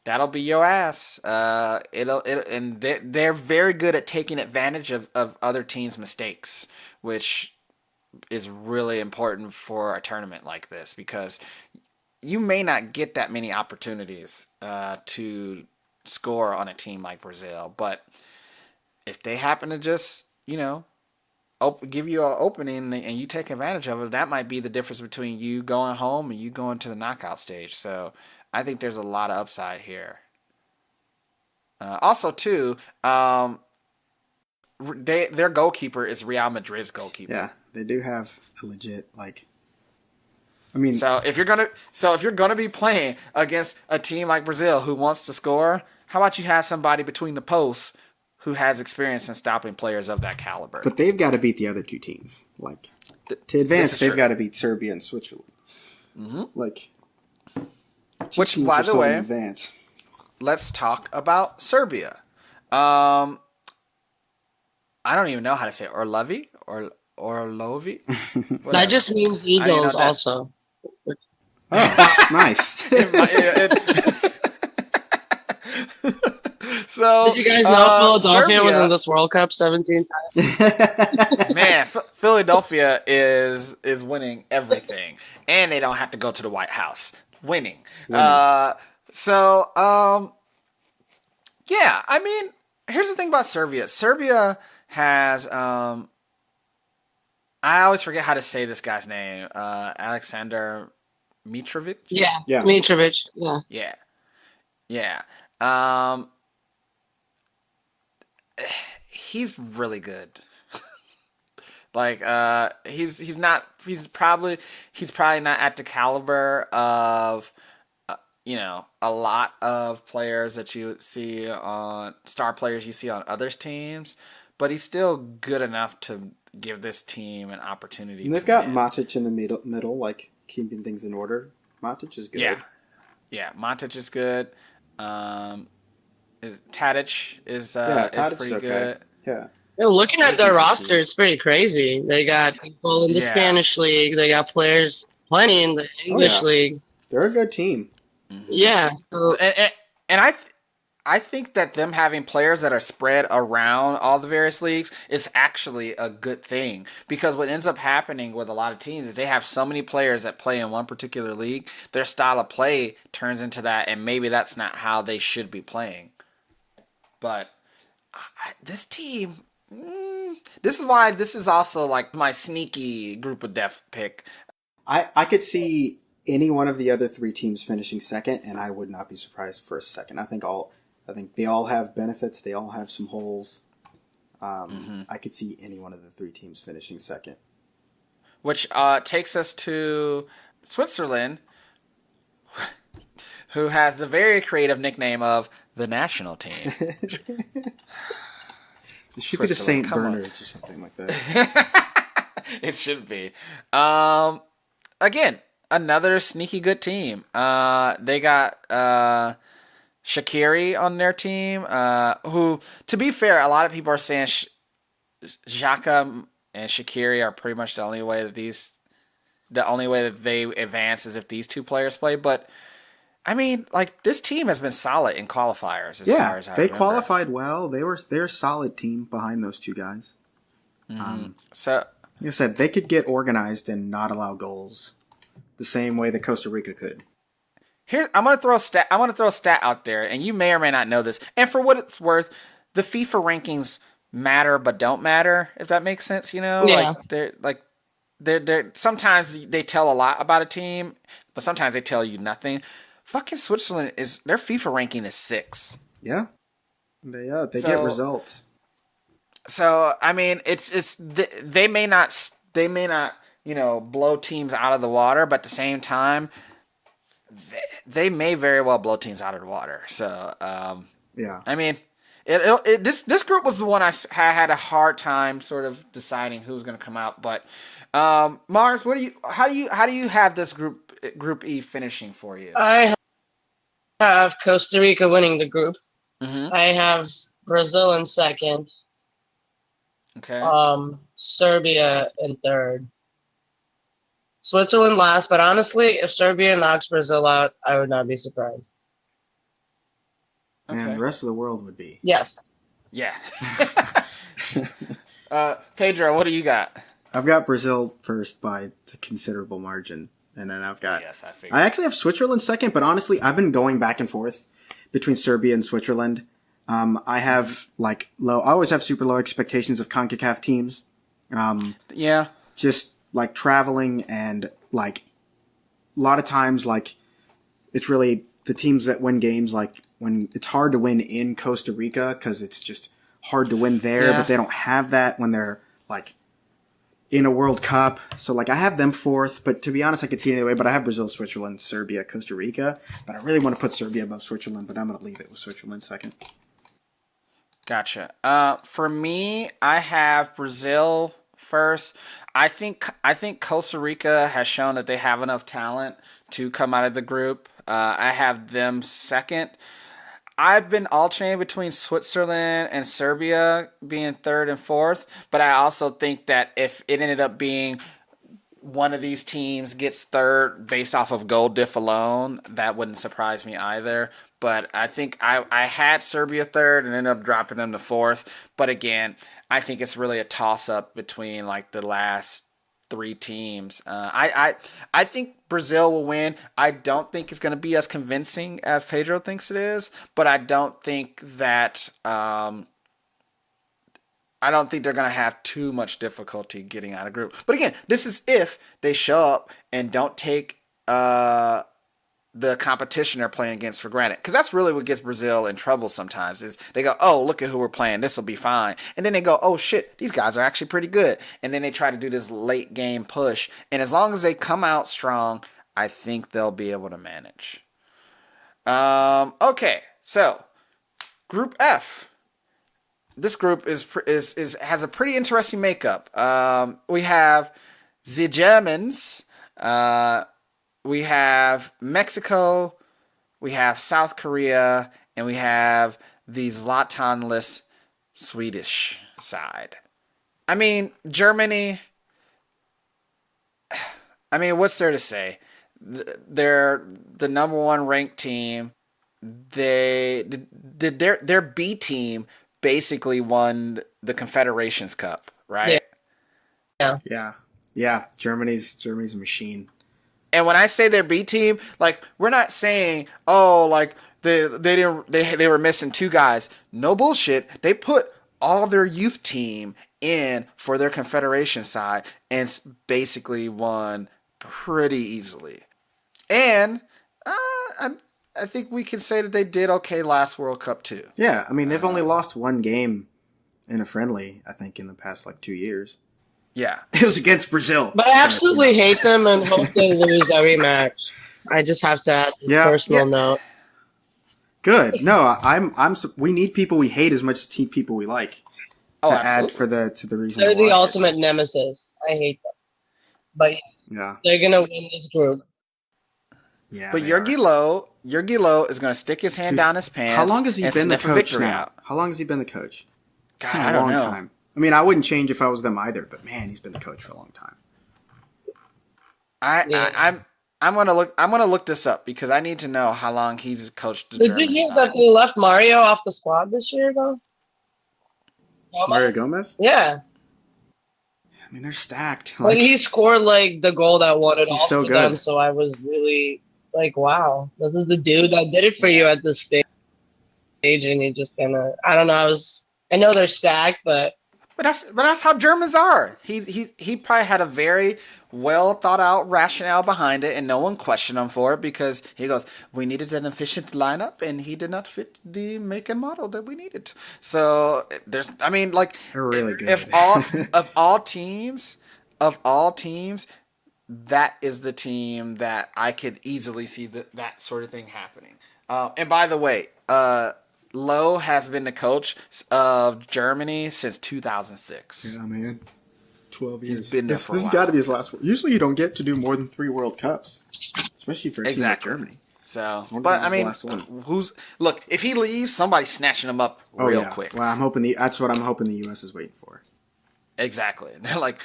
that'll be your ass. And they're very good at taking advantage of other teams' mistakes, which is really important for a tournament like this, because you may not get that many opportunities to score on a team like Brazil, but if they happen to just, give you an opening and you take advantage of it, that might be the difference between you going home and you going to the knockout stage. So I think there's a lot of upside here. Also, too, their goalkeeper is Real Madrid's goalkeeper. Yeah, they do have a legit I mean, So if you're gonna be playing against a team like Brazil who wants to score, how about you have somebody between the posts who has experience in stopping players of that caliber? but they've got to beat the other two teams. To advance, they've got to beat Serbia and Switzerland. Mm-hmm. Which, by the way, advance. Let's talk about Serbia. I don't even know how to say it. Orlovi or Orlovi. That just means Eagles also. Oh, nice. So, did you guys know Philadelphia Serbia, was in this World Cup 17 times? Man, Philadelphia is winning everything, and they don't have to go to the White House. Winning. Yeah. I mean, here's the thing about Serbia. Serbia has I always forget how to say this guy's name. Alexander Mitrovic. Yeah. Mitrovic. Yeah. He's really good. He's probably not at the caliber of a lot of players that you see on star players you see on others teams, but he's still good enough to give this team an opportunity. And they've got Matic in the middle, keeping things in order. Matic is good. Yeah, Matic is good. Tadic is pretty good. Yeah. Looking at their roster, it's pretty crazy. They got people in the Spanish league. They got players plenty in the English league. They're a good team. Yeah. So, and I think that them having players that are spread around all the various leagues is actually a good thing, because what ends up happening with a lot of teams is they have so many players that play in one particular league, their style of play turns into that, and maybe that's not how they should be playing. But this team, this is why this is also my sneaky group of death pick. I could see any one of the other three teams finishing second, and I would not be surprised for a second. I think they all have benefits. They all have some holes. I could see any one of the three teams finishing second. Which takes us to Switzerland, who has the very creative nickname of the national team. It should be the St. Bernards or something like that. It should be. Again, another sneaky good team. They got Shaqiri on their team, who, to be fair, a lot of people are saying Xhaka and Shaqiri are pretty much the only way that these the only way that they advance is if these two players play. But I mean, like this team has been solid in qualifiers as far as I they remember. qualified well. They're a solid team behind those two guys. So, Like I said, they could get organized and not allow goals, the same way that Costa Rica could. here I'm gonna throw a stat. I want to throw a stat out there, and you may or may not know this. And for what it's worth, the FIFA rankings matter but don't matter. If that makes sense, you know, Yeah. they're sometimes they tell a lot about a team, but sometimes they tell you nothing. Fucking Switzerland is their FIFA ranking is 6. Yeah, they get So- results. So I mean, they may not blow teams out of the water, but at the same time, they may very well blow teams out of the water. So Yeah, I mean, this group was the one I had a hard time sort of deciding who was going to come out. But Mars, how do you have this group E finishing for you? I have Costa Rica winning the group. Mm-hmm. I have Brazil in second. Okay. Serbia in third. Switzerland last, but honestly, if Serbia knocks Brazil out, I would not be surprised. and Okay. the rest of the world would be. Yes. Yeah. Pedro, what do you got? I've got Brazil first by a considerable margin, and then I've got. Yes, I figured. I actually have Switzerland second, but honestly, I've been going back and forth between Serbia and Switzerland. I have I always have super low expectations of CONCACAF teams. Yeah. Just like traveling and like a lot of times like it's really the teams that win games, like when it's hard to win in Costa Rica because it's just hard to win there, Yeah. but they don't have that when they're like in a World Cup. So like I have them fourth, but to be honest, I could see it anyway. But I have Brazil, Switzerland, Serbia, Costa Rica. But I really want to put Serbia above Switzerland, but I'm going to leave it with Switzerland second. Gotcha. For me, I have Brazil first. I think Costa Rica has shown that they have enough talent to come out of the group. I have them second. I've been alternating between Switzerland and Serbia being third and fourth, but I also think that if it ended up being one of these teams gets third based off of goal diff alone, that wouldn't surprise me either. But I think I had Serbia third and ended up dropping them to fourth. But again, I think it's really a toss-up between like the last 3 teams. I think Brazil will win. I don't think it's going to be as convincing as Pedro thinks it is, but I don't think that I don't think they're going to have too much difficulty getting out of group. But again, this is if they show up and don't take the competition they're playing against for granted. Because that's really what gets Brazil in trouble sometimes is they go, oh, look at who we're playing. This will be fine. And then they go, oh, shit, these guys are actually pretty good. And then they try to do this late game push. And as long as they come out strong, I think they'll be able to manage. Okay, so Group F. This group has a pretty interesting makeup. We have the Germans. We have Mexico, we have South Korea, and we have the Zlatan-less Swedish side. I mean, Germany, I mean, what's there to say? They're the number 1 ranked team. Their B team basically won the Confederations Cup, right? Yeah. Germany's a machine. And when I say their B team, like we're not saying, oh, like they were missing 2 guys. No bullshit. They put all their youth team in for their Confederation side and basically won pretty easily. And I think we can say that they did okay last World Cup too. Yeah, I mean they've only lost 1 game in a friendly, I think, in the past like 2 years. Yeah. It was against Brazil. But I absolutely hate them and hope they lose every match. I just have to add a personal note. Good. No, we need people we hate as much as people we like. Oh, to absolutely. add to the reason. They're to the watch ultimate nemesis. I hate them. But they're going to win this group. Yeah. But Jurgi Low is going to stick his hand down his pants. How long has he been the sniff a coach victory now? out. How long has he been the coach? God, I don't know. Time. I mean, I wouldn't change if I was them either, but man, he's been the coach for a long time. I'm gonna look this up because I need to know how long he's coached the Did German you hear side. that they left Mario off the squad this year, though? Mario Gomez? Yeah. I mean, they're stacked. But he scored like the goal that won it He's all so for good. them, so I was really like, wow, this is the dude that did it for you at this stage, and he just I don't know, I know they're stacked, but that's how Germans are. He probably had a very well thought out rationale behind it, and no one questioned him for it because he goes, "We needed an efficient lineup, and he did not fit the make and model that we needed." So I mean, like, They're really good. If all teams, that is the team that I could easily see that sort of thing happening. And by the way, Lowe has been the coach of Germany since 2006. Yeah, man. 12 years. He's been there for a This has while. got to be his last one. Usually you don't get to do more than 3 World Cups, especially for a team like Germany. So, Wonder but if I this mean, is the last one. look, if he leaves, somebody's snatching him up real quick. Well, I'm hoping that's what I'm hoping the U.S. is waiting for. Exactly. And they're like,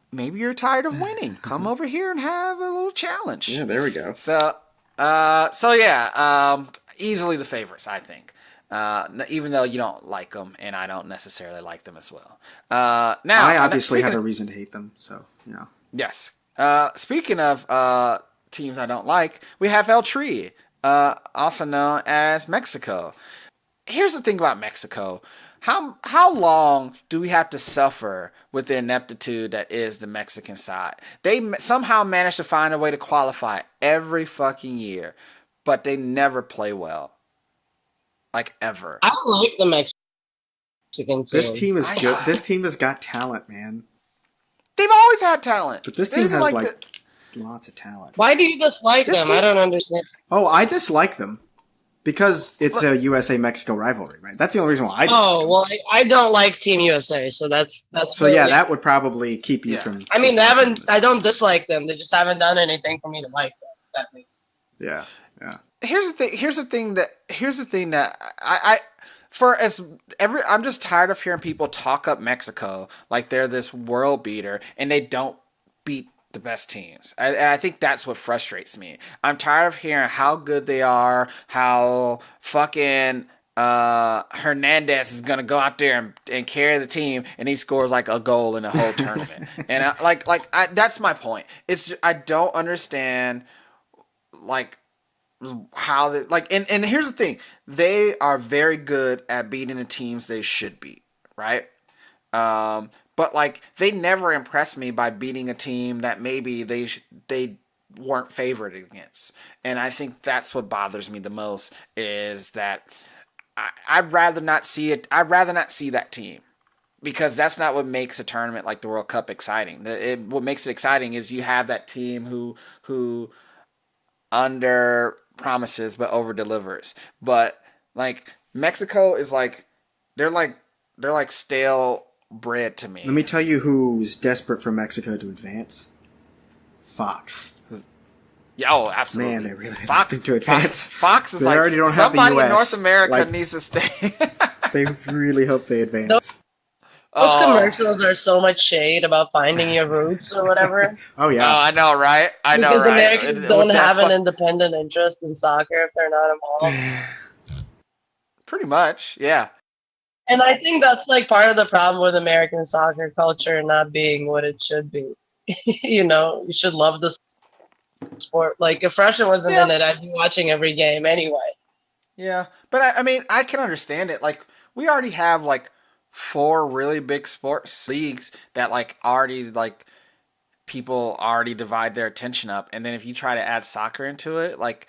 maybe you're tired of winning. Come over here and have a little challenge. Yeah, there we go. So easily the favorites, I think. Even though you don't like them, and I don't necessarily like them as well. Now, I obviously have a reason to hate them, so, you know. Yes. Speaking of teams I don't like, we have El Tri, also known as Mexico. Here's the thing about Mexico. How long do we have to suffer with the ineptitude that is the Mexican side? They somehow manage to find a way to qualify every fucking year, but they never play well. Like, ever. I like the Mexican team. This team is good. This team has got talent, man. They've always had talent. But this team has, lots of talent. Why do you dislike them? I don't understand. Oh, I dislike them. Because it's a USA-Mexico rivalry, right? That's the only reason why I dislike them. Well, I don't like Team USA, so that's So yeah, that would probably keep you from... I mean, I don't dislike them. They just haven't done anything for me to like them. That makes sense. Yeah. Here's the thing that I'm just tired of hearing people talk up Mexico like they're this world beater and they don't beat the best teams. And I think that's what frustrates me. I'm tired of hearing how good they are, how fucking Hernandez is gonna go out there and carry the team, and he scores like a goal in the whole tournament. And that's my point. It's just, I don't understand like how they and here's the thing, they are very good at beating the teams they should beat, right? But like they never impress me by beating a team that maybe they weren't favored against, and I think that's what bothers me the most is that I'd rather not see it. I'd rather not see that team. Because that's not what makes a tournament like the World Cup exciting. What makes it exciting is you have that team who under promises but over delivers. But like Mexico is like they're like stale bread to me. Let me tell you who's desperate for Mexico to advance. Fox. Yeah, oh, absolutely. Man, they really Fox need to advance. Fox is they like already don't somebody have the US. in North America Like, needs to stay. They really hope they advance. Those commercials are so much shade about finding your roots or whatever. Oh yeah. I know, right? Because Americans don't have an independent interest in soccer if they're not involved. Pretty much, yeah. And I think that's like part of the problem with American soccer culture not being what it should be. You know, you should love the sport. Like if Russia wasn't in it, I'd be watching every game anyway. Yeah, but I mean, I can understand it. Like we already have like 4 really big sports leagues that like already like people already divide their attention up, and then if you try to add soccer into it, like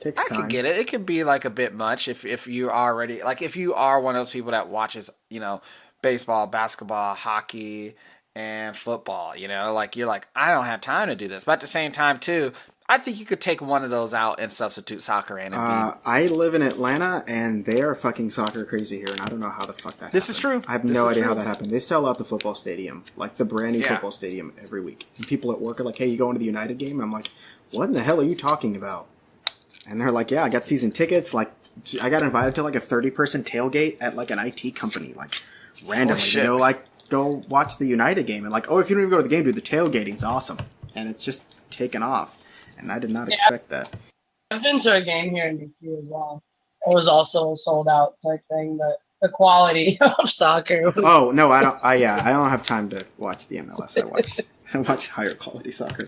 I could get it. It could be like a bit much if you already like if you are one of those people that watches, you know, baseball, basketball, hockey, and football. You know, like you're like I don't have time to do this, but at the same time too. I think you could take one of those out and substitute soccer in it. I live in Atlanta, and they are fucking soccer crazy here, and I don't know how the fuck that happened. This is true. I have no idea how that happened. They sell out the football stadium, like the brand new football stadium, every week. And people at work are like, hey, you going to the United game? I'm like, what in the hell are you talking about? And they're like, yeah, I got season tickets. Like, I got invited to like a 30-person tailgate at like an IT company, like randomly. You know, like, go watch the United game. And like, oh, if you don't even go to the game, dude, the tailgating's awesome. And it's just taken off, and I did not expect that. I've been to a game here in DC as well. It was also a sold out type thing, but the quality of soccer was Oh no, I don't. I don't have time to watch the MLS. I watch higher quality soccer.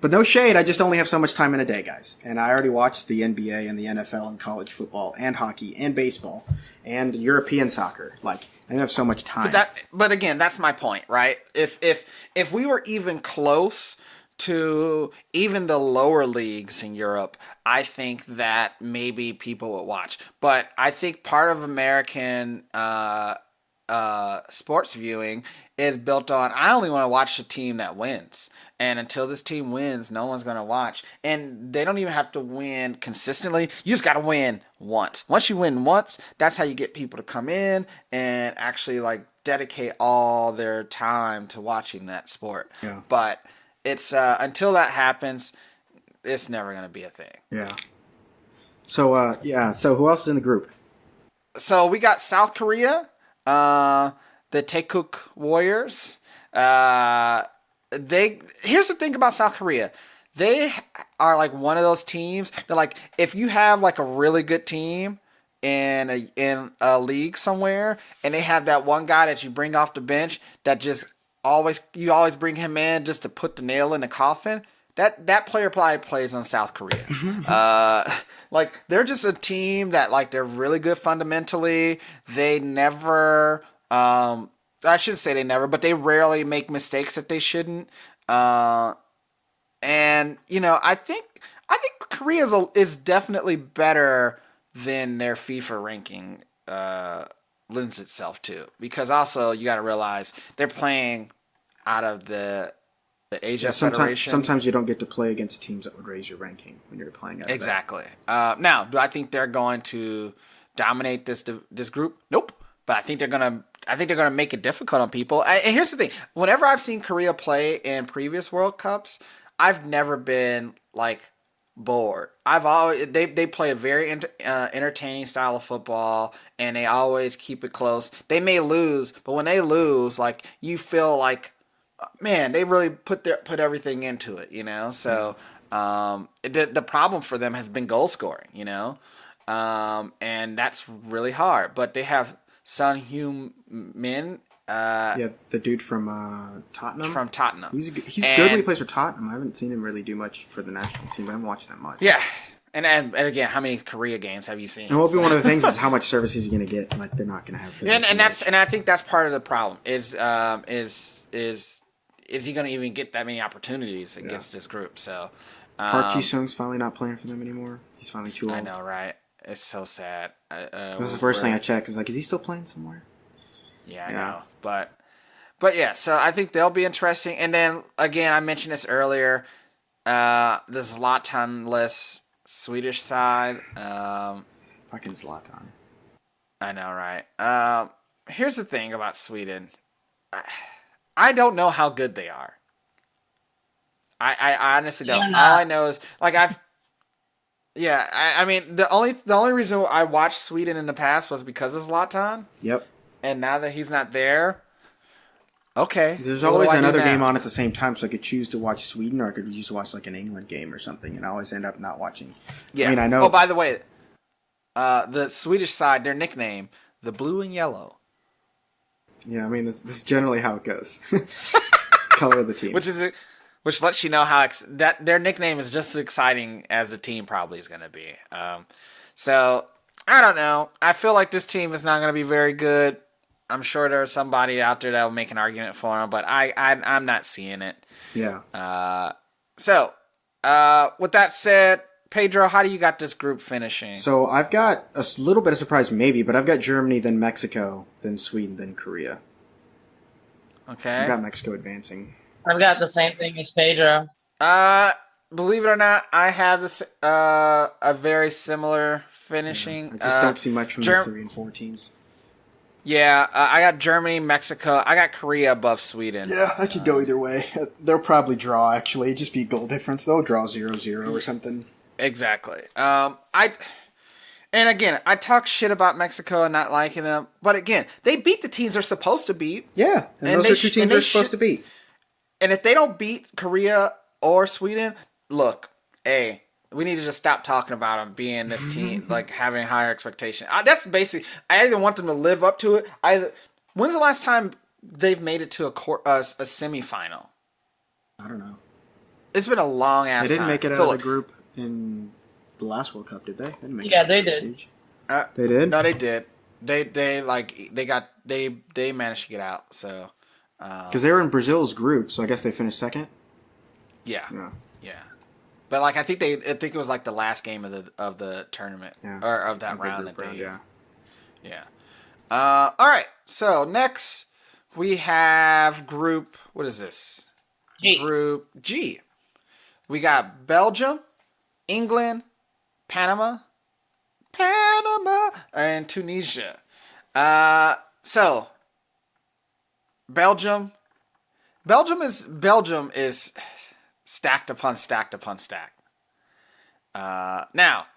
But no shade, I just only have so much time in a day, guys. And I already watched the NBA and the NFL and college football and hockey and baseball and European soccer. Like, I don't have so much time. But again, that's my point, right? If we were even close to even the lower leagues in Europe, I think that maybe people would watch. But I think part of American sports viewing is built on, I only want to watch the team that wins. And until this team wins, no one's going to watch. And they don't even have to win consistently. You just got to win once. Once you win once, that's how you get people to come in and actually like dedicate all their time to watching that sport. Yeah. But it's until that happens, it's never going to be a thing. Yeah. So, So who else is in the group? So we got South Korea, the Taekwook Warriors. Here's the thing about South Korea. They are like one of those teams that, like, if you have like a really good team in a league somewhere, and they have that one guy that you bring off the bench that just you always bring him in just to put the nail in the coffin. That player probably plays on South Korea. Like, they're just a team that, like, they're really good fundamentally. They never, I shouldn't say they never, but they rarely make mistakes that they shouldn't. And you know, I think Korea is definitely better than their FIFA ranking lends itself to, because also you got to realize they're playing out of the Asia Federation. Sometimes you don't get to play against teams that would raise your ranking when you're playing out of exactly. Now, do I think they're going to dominate this group? Nope. But I think they're gonna make it difficult on people. And here's the thing: whenever I've seen Korea play in previous World Cups, I've never been like bored. They play a very entertaining style of football, and they always keep it close. They may lose, but when they lose, like, you feel like, man, they really put everything into it, you know. So the problem for them has been goal scoring, you know, and that's really hard. But they have Son Heung-min. The dude from Tottenham. From Tottenham. He's good when he plays for Tottenham. I haven't seen him really do much for the national team. I haven't watched that much. Yeah. And again, how many Korea games have you seen? And what will be one of the things is how much service he's going to get. Like, they're not going to have. And I think that's part of the problem. Is he going to even get that many opportunities against this group? So Park Ji-sung's finally not playing for them anymore. He's finally too old. I know, right? It's so sad. This is the first thing I checked. Is like, is he still playing somewhere? Yeah, I know. But yeah, so I think they'll be interesting. And then again, I mentioned this earlier. The Zlatan-less Swedish side. Fucking Zlatan. I know, right? Here's the thing about Sweden. I don't know how good they are. I honestly don't. All I know is, like, I mean, the only reason I watched Sweden in the past was because of Zlatan. Yep. And now that he's not there, okay. There's always another game on at the same time, so I could choose to watch Sweden, or I could choose to watch like an England game or something, and I always end up not watching. Yeah. I mean, I know. Oh, by the way, the Swedish side, their nickname, the Blue and Yellow. Yeah, I mean, this is generally how it goes. Color of the team. Which lets you know how that their nickname is just as exciting as the team probably is going to be. So I don't know. I feel like this team is not going to be very good. I'm sure there's somebody out there that will make an argument for them, but I'm not seeing it. Yeah. So with that said, Pedro, how do you got this group finishing? So I've got a little bit of surprise, maybe, but I've got Germany, then Mexico, then Sweden, then Korea. Okay. I've got Mexico advancing. I've got the same thing as Pedro. Believe it or not, I have this a very similar finishing. I just don't see much from the 3 and 4 teams. Yeah, I got Germany, Mexico. I got Korea above Sweden. Yeah, I could go either way. They'll probably draw, actually. It'd just be goal difference. They'll draw 0-0 or something. Exactly. And again, I talk shit about Mexico and not liking them, but again, they beat the teams they're supposed to beat. Yeah, and those are 2 teams they're supposed to beat. And if they don't beat Korea or Sweden, look, hey, we need to just stop talking about them being this team, like having higher expectation. That's basically. I either want them to live up to it. When's the last time they've made it to a semifinal? I don't know. It's been a long ass time. They didn't make it out of the group in the last World Cup, did they? They didn't make yeah, it they did. They did? No, they did. They managed to get out. So because they were in Brazil's group, so I guess they finished second. Yeah. Yeah. But like I think it was like the last game of the tournament or of that round that they yeah. All right. So next we have group. What is this? G. Group G. We got Belgium, England, Panama, and Tunisia. So Belgium is stacked upon stacked upon stacked. Now,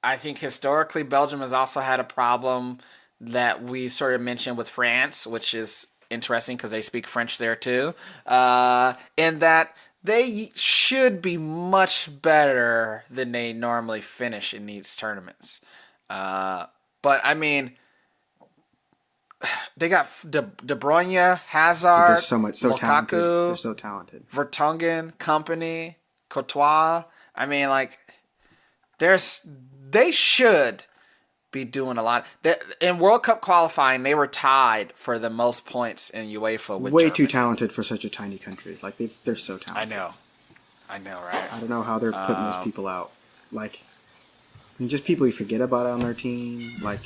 I think historically Belgium has also had a problem that we sort of mentioned with France, which is interesting because they speak French there too. In that they should be much better than they normally finish in these tournaments. But I mean, they got De Bruyne, Hazard, They're so Lukaku, talented. They're so talented. Vertonghen, Company, Courtois. I mean, like, they should be doing a lot. In World Cup qualifying, they were tied for the most points in UEFA with way Germany. too talented for such a tiny country. Like they're so talented. I know, right? I don't know how they're putting those people out. Like, I mean, just people you forget about on their team. Like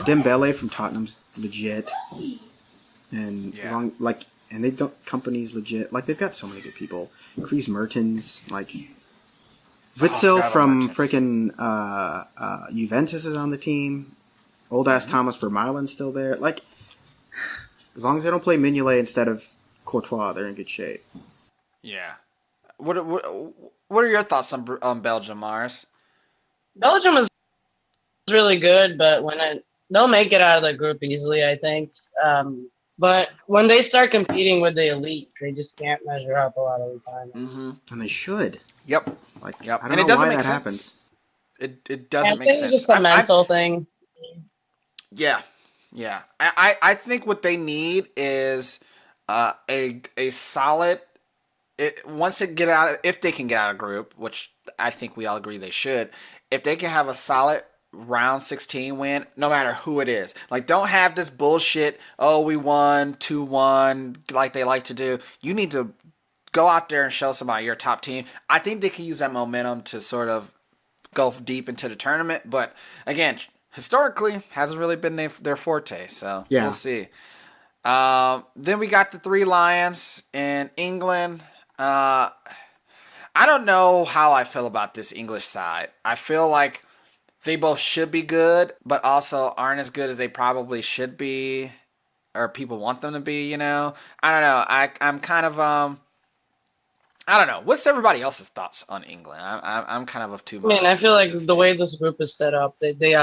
Dembele from Tottenham's legit, and and they don't. Company's legit. Like they've got so many good people. Chris Mertens, like Witzel from freaking Juventus is on the team. Old ass Thomas Vermaelen's still there. Like, as long as they don't play Mignolet instead of Courtois, they're in good shape. Yeah. What are your thoughts on Belgium, Mars? Belgium is really good, but they'll make it out of the group easily, I think. But when they start competing with the elites, they just can't measure up a lot of the time. Mm-hmm. And they should. Yep. Like, yep. I don't know why that happens. It doesn't make sense. It's just a mental thing. Yeah. Yeah. I think what they need is a solid. If they can get out of group, which I think we all agree they should, if they can have a solid round 16 win, no matter who it is. Like, don't have this bullshit, oh, we won 2-1, like they like to do. You need to go out there and show somebody your top team. I think they can use that momentum to sort of go deep into the tournament. But, again, historically, hasn't really been their forte. So, we'll see. Then we got the Three Lions in England. I don't know how I feel about this English side. I feel like they both should be good, but also aren't as good as they probably should be, or people want them to be, you know? I don't know. I'm kind of, I don't know. What's everybody else's thoughts on England? I'm kind of two minds. I feel like the way this group is set up, they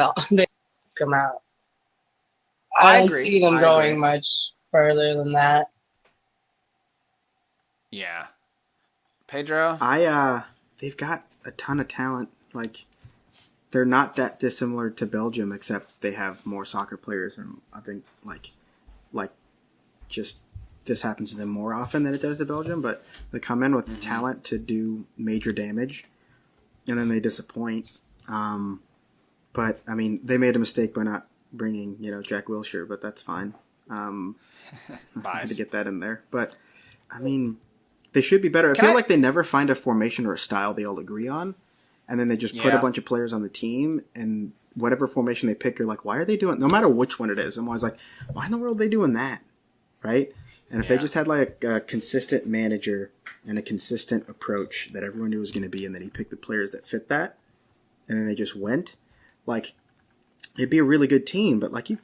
come out. I don't see them going much further than that. Yeah. Pedro? They've got a ton of talent. Like, they're not that dissimilar to Belgium, except they have more soccer players, and I think like just this happens to them more often than it does to Belgium. But they come in with the talent to do major damage, and then they disappoint. But I mean, they made a mistake by not bringing Jack Wilshere, but that's fine. I had to get that in there, but I mean, they should be better. I feel like they never find a formation or a style they all agree on. And then they just put a bunch of players on the team, and whatever formation they pick, you're like, why are they doing? No matter which one it is, I'm always like, why in the world are they doing that, right? And if they just had like a consistent manager and a consistent approach that everyone knew was going to be, and then he picked the players that fit that, and then they just went, like, it'd be a really good team. But like, you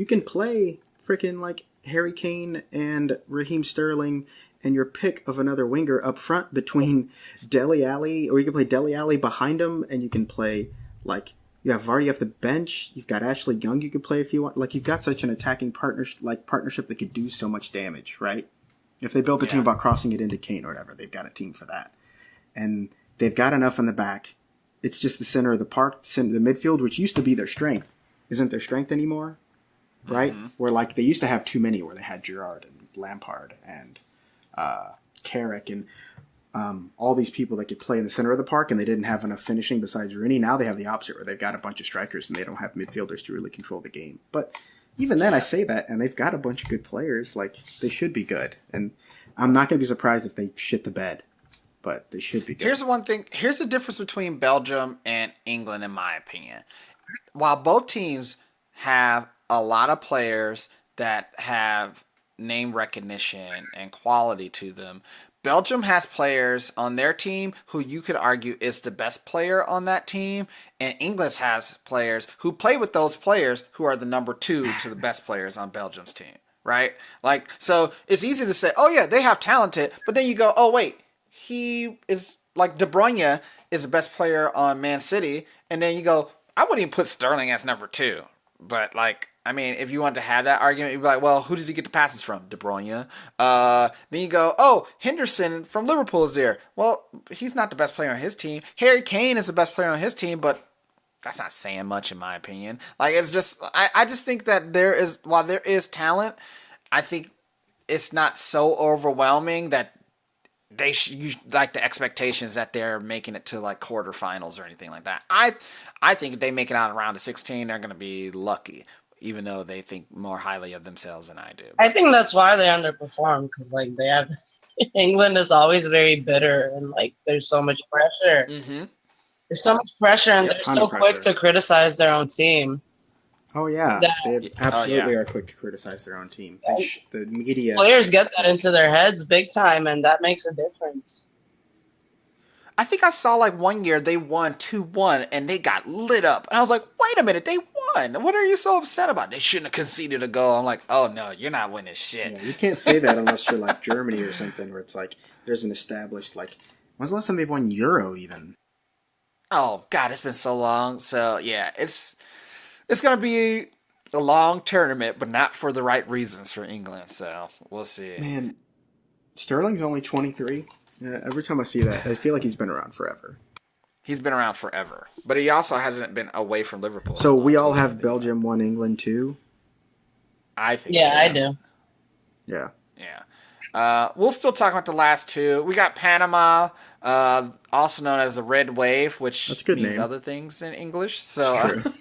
can play freaking like Harry Kane and Raheem Sterling and your pick of another winger up front between Dele Alli, or you can play Dele Alli behind him, and you can play, like, you have Vardy off the bench, you've got Ashley Young you could play if you want. Like, you've got such an attacking partnership that could do so much damage, right? If they build a team Yeah. about crossing it into Kane or whatever, they've got a team for that. And they've got enough in the back. It's just the center of the park, the midfield, which used to be their strength, isn't their strength anymore, right? Where like they used to have too many, where they had Gerrard and Lampard and Carrick and all these people that could play in the center of the park, and they didn't have enough finishing besides Rooney. Now they have the opposite, where they've got a bunch of strikers and they don't have midfielders to really control the game. But even then, I say that, and they've got a bunch of good players. Like, they should be good. And I'm not going to be surprised if they shit the bed, but they should be good. Here's one thing. Here's the difference between Belgium and England, in my opinion. While both teams have a lot of players that have name recognition and quality to them, Belgium has players on their team who you could argue is the best player on that team, and England has players who play with those players who are the number 2 to the best players on Belgium's team, right? Like, so it's easy to say, oh yeah, they have talented, but then you go, oh wait, he is like De Bruyne is the best player on Man City, and then you go, I wouldn't even put Sterling as number 2, but like, I mean, if you wanted to have that argument, you'd be like, well, who does he get the passes from? De Bruyne. Then you go, oh, Henderson from Liverpool is there. Well, he's not the best player on his team. Harry Kane is the best player on his team, but that's not saying much in my opinion. Like, it's just, I just think that while there is talent, I think it's not so overwhelming that like the expectations that they're making it to like quarterfinals or anything like that. I think if they make it out around to 16, they're going to be lucky, even though they think more highly of themselves than I do. I think that's why they underperform, because like they have England is always very bitter, and like there's so much pressure. Mm-hmm. There's so much pressure, and Yeah, they're ton so of quick pressure. to criticize their own team. Oh, yeah. That- They absolutely yeah. are quick to criticize their own team. The media... Players get that into their heads big time, and that makes a difference. I think I saw like one year they won 2-1 and they got lit up. And I was like, wait a minute, they won. What are you so upset about? They shouldn't have conceded a goal. I'm like, oh no, you're not winning shit. Yeah, you can't say that unless you're like Germany or something, where it's like there's an established, like, when's the last time they've won Euro even? Oh God, it's been so long. So yeah, it's gonna be a long tournament, but not for the right reasons for England. So we'll see. Man, Sterling's only 23. Yeah, every time I see that, I feel like he's been around forever. He's been around forever, but he also hasn't been away from Liverpool. So we all Long have time. Belgium 1, England 2. I think. Yeah, so. I do. Yeah. Yeah. We'll still talk about the last 2. We got Panama, also known as the Red Wave, which That's a good means name. other things in English. So True.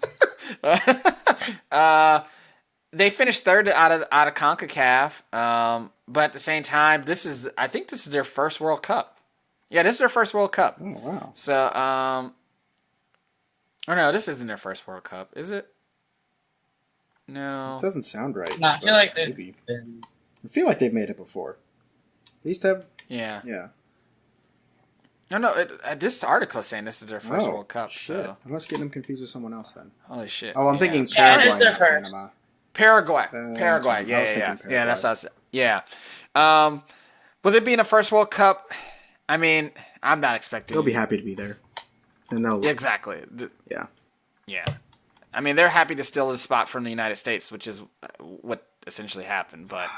they finished third out of CONCACAF. But at the same time, I think this is their first World Cup. Yeah, this is their first World Cup. Oh, wow. So, or no, this isn't their first World Cup, is it? No. It doesn't sound right. No, I feel but like they've maybe. been. I feel like they've made it before. They used to have... Yeah. Yeah. No. This article is saying this is their first World Cup. Shit. So, I must get them confused with someone else then. holy shit. Oh, I'm Yeah. thinking Yeah, it Paraguay, is their not first. Panama. Paraguay. that's Paraguay. what I was Yeah. thinking, Yeah, that's Paraguay. us. Yeah. With it being a first World Cup, I mean, I'm not expecting. They'll be happy to be there. And they'll... Exactly. Yeah. Yeah. I mean, they're happy to steal the spot from the United States, which is what essentially happened. But,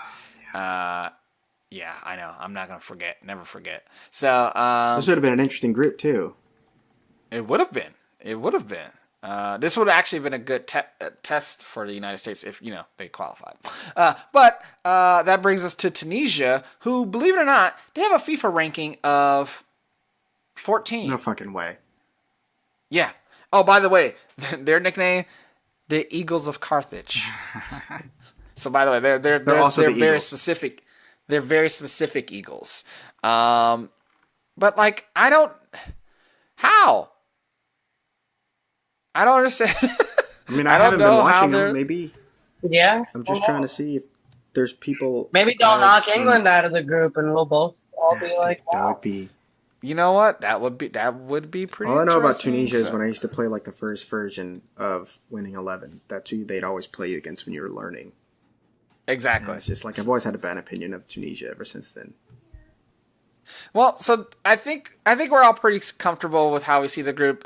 yeah, I know. I'm not going to forget. Never forget. So, This would have been an interesting group, too. it would have been. It would have been. This would have actually been a good test for the United States if, they qualified. But that brings us to Tunisia, who, believe it or not, they have a FIFA ranking of 14. No fucking way. Yeah. Oh, by the way, their nickname, the Eagles of Carthage. So, by the way, they're also the very Eagles. specific. They're very specific Eagles. But like, how? I don't understand. I mean, I I, don't haven't been know how watching they're- them. Maybe Yeah. I'm just trying to see if there's people... Maybe don't that- knock England out of the group, and we'll both all be like, That wow. would be... You know what? That would be pretty. All I know about interesting, Tunisia is so- when I used to play like the first version of Winning 11. That's who they'd always play against when you were learning. And Exactly. it's just like I've always had a bad opinion of Tunisia ever since then. Well, so I think we're all pretty comfortable with how we see the group.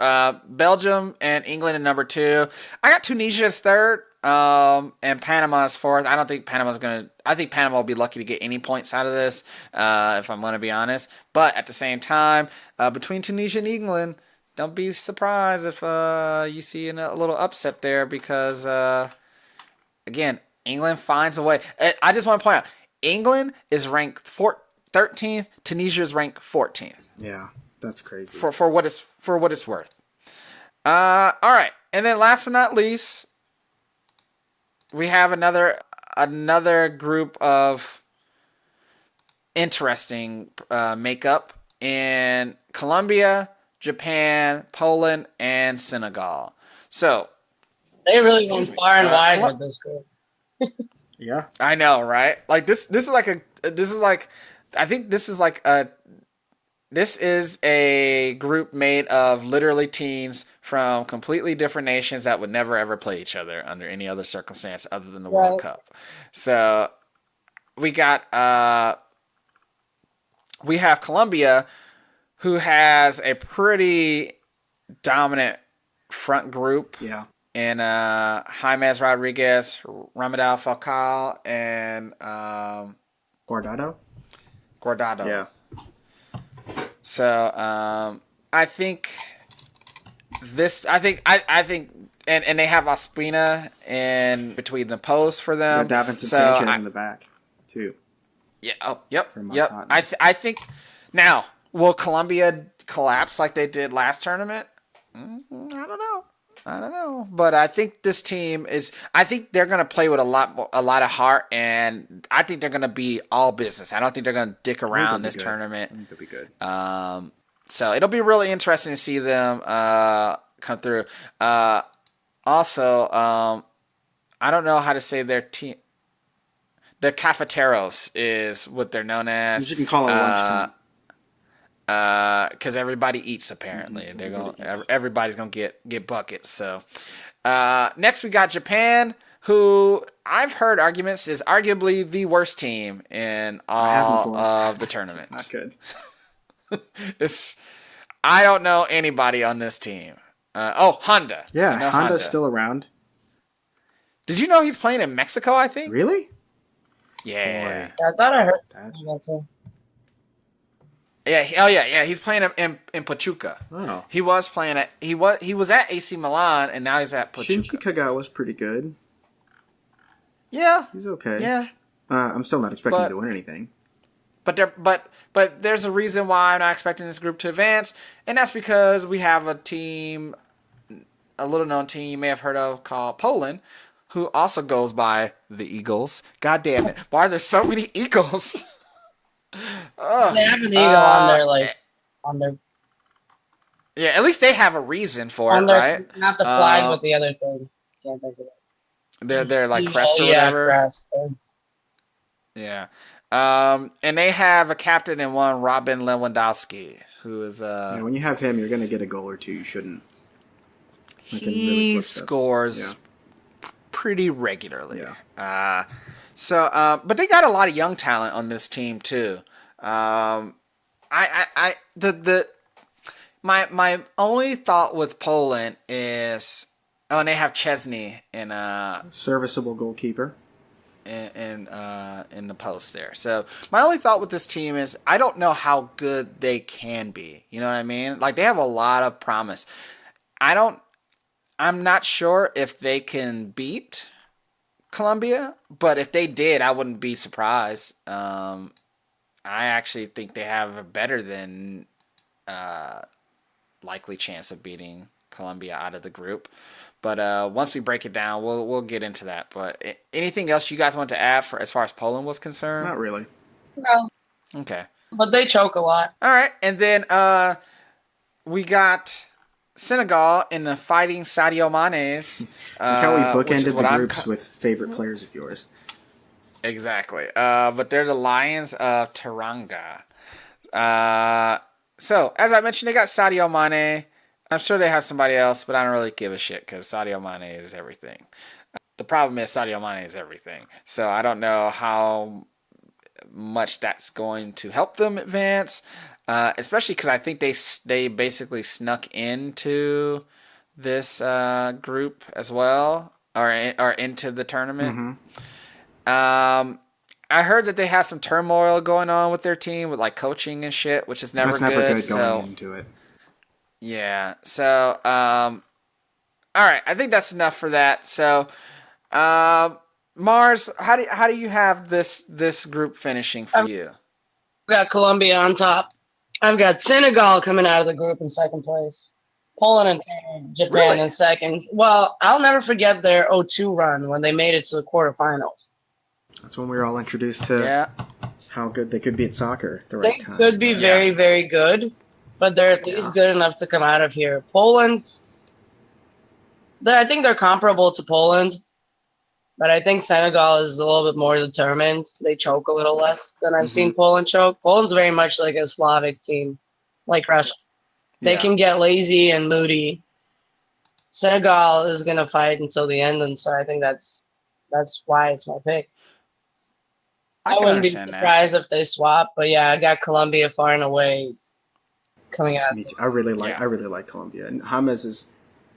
Belgium and England in number 2. I got Tunisia as third. and Panama is fourth. I don't think Panama's gonna. I think Panama will be lucky to get any points out of this, if I'm gonna be honest. But at the same time, between Tunisia and England, don't be surprised if you see a little upset there because again, England finds a way. I just want to point out, England is ranked 13th. Tunisia is ranked 14th. Yeah, that's crazy. For what it's worth. All right, and then last but not least, we have another group of interesting makeup in Colombia, Japan, Poland, and Senegal. So they really went far and wide with this group. Yeah, I know, right? Like this is a group made of literally teams from completely different nations that would never ever play each other under any other circumstance other than the World Cup. So we have Colombia, who has a pretty dominant front group. Yeah. In James Rodriguez, Ramadal Falcao, and Guardado. Yeah. So I think and they have Ospina in between the posts for them. Yeah, Davinson Sanchez in the back too. Yeah. Oh, yep. Yep. I think now, will Colombia collapse like they did last tournament? I don't know, but I think this team is. I think they're gonna play with a lot of heart, and I think they're gonna be all business. I don't think they're gonna dick around this tournament. I think they'll be good. So it'll be really interesting to see them come through. Also, I don't know how to say their team. The Cafeteros is what they're known as. You can call it lunchtime. Because everybody eats apparently. Everybody's gonna get buckets. So next we got Japan, who I've heard arguments is arguably the worst team in all of the tournament. Not good. I don't know anybody on this team. Honda. Yeah, Honda's still around. Did you know he's playing in Mexico? I think. Really? Yeah. I thought I heard that. Yeah. He's playing in Pachuca. Oh. He was playing at he was at AC Milan and now he's at Pachuca. Shinji Kagawa's pretty good. Yeah. He's okay. Yeah. I'm still not expecting him to win anything. But there's a reason why I'm not expecting this group to advance, and that's because we have a team, a little known team you may have heard of called Poland, who also goes by the Eagles. God damn it! Why are there so many Eagles? They have an eagle on their. Yeah, at least they have a reason for it, right? Not the flag, but the other thing. Can't think of it. They're like crest or whatever. Crest. Yeah. And they have a captain in one, Robin Lewandowski, who is when you have him, you're gonna get a goal or two. You shouldn't. He scores pretty regularly. Yeah. But they got a lot of young talent on this team too. My only thought with Poland is, and they have Chesney in serviceable goalkeeper. In the post there. So my only thought with this team is I don't know how good they can be. You know what I mean? Like they have a lot of promise. I'm not sure if they can beat Colombia, but if they did, I wouldn't be surprised. I actually think they have a better than likely chance of beating Colombia out of the group. But once we break it down, we'll get into that. But anything else you guys want to add for as far as Poland was concerned? Not really. No. Okay. But they choke a lot. All right, and then we got Senegal in the Fighting Sadio Manes. How we bookended the groups with favorite players of yours. Exactly. But they're the Lions of Teranga. So as I mentioned, they got Sadio Mane. I'm sure they have somebody else, but I don't really give a shit because Sadio Mane is everything. The problem is Sadio Mane is everything. So I don't know how much that's going to help them advance, especially because I think they basically snuck into this group as well. are into the tournament. Mm-hmm. I heard that they have some turmoil going on with their team with like coaching and shit, which is never That's never good. good So going into it. yeah. So all right. I think that's enough for that. So Mars, how do you have this group finishing for I've you? got Colombia on top. I've got Senegal coming out of the group in second place. Poland and Japan Really? in second. Well, I'll never forget their 0-2 run when they made it to the quarterfinals. That's when we were all introduced to Yeah. how good they could be at soccer at the They right time. could be But Yeah. very, very good, but they're at least good enough to come out of here. Poland, I think they're comparable to Poland, but I think Senegal is a little bit more determined. They choke a little less than I've Mm-hmm. seen Poland choke. Poland's very much like a Slavic team, like Russia. They Yeah. can get lazy and moody. Senegal is gonna fight until the end, and so I think that's why it's my pick. I I can wouldn't be understand that. surprised if they swap, but yeah, I got Colombia far and away coming out. Me too. I really Yeah. like Colombia, and James has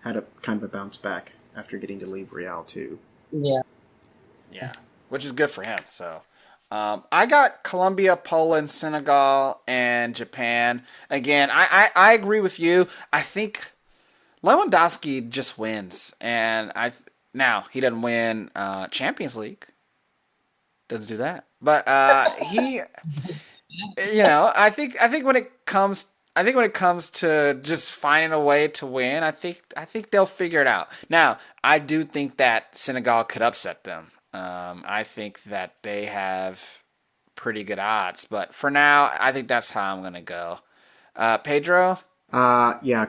had a kind of a bounce back after getting to leave Real too. Yeah. Yeah. Which is good for him. So I got Colombia, Poland, Senegal, and Japan. Again, I agree with you. I think Lewandowski just wins, and now he doesn't win Champions League. Doesn't do that, but he, I think when it comes to just finding a way to win, I think they'll figure it out. Now, I do think that Senegal could upset them. I think that they have pretty good odds, but for now, I think that's how I'm gonna go. Pedro. Yeah,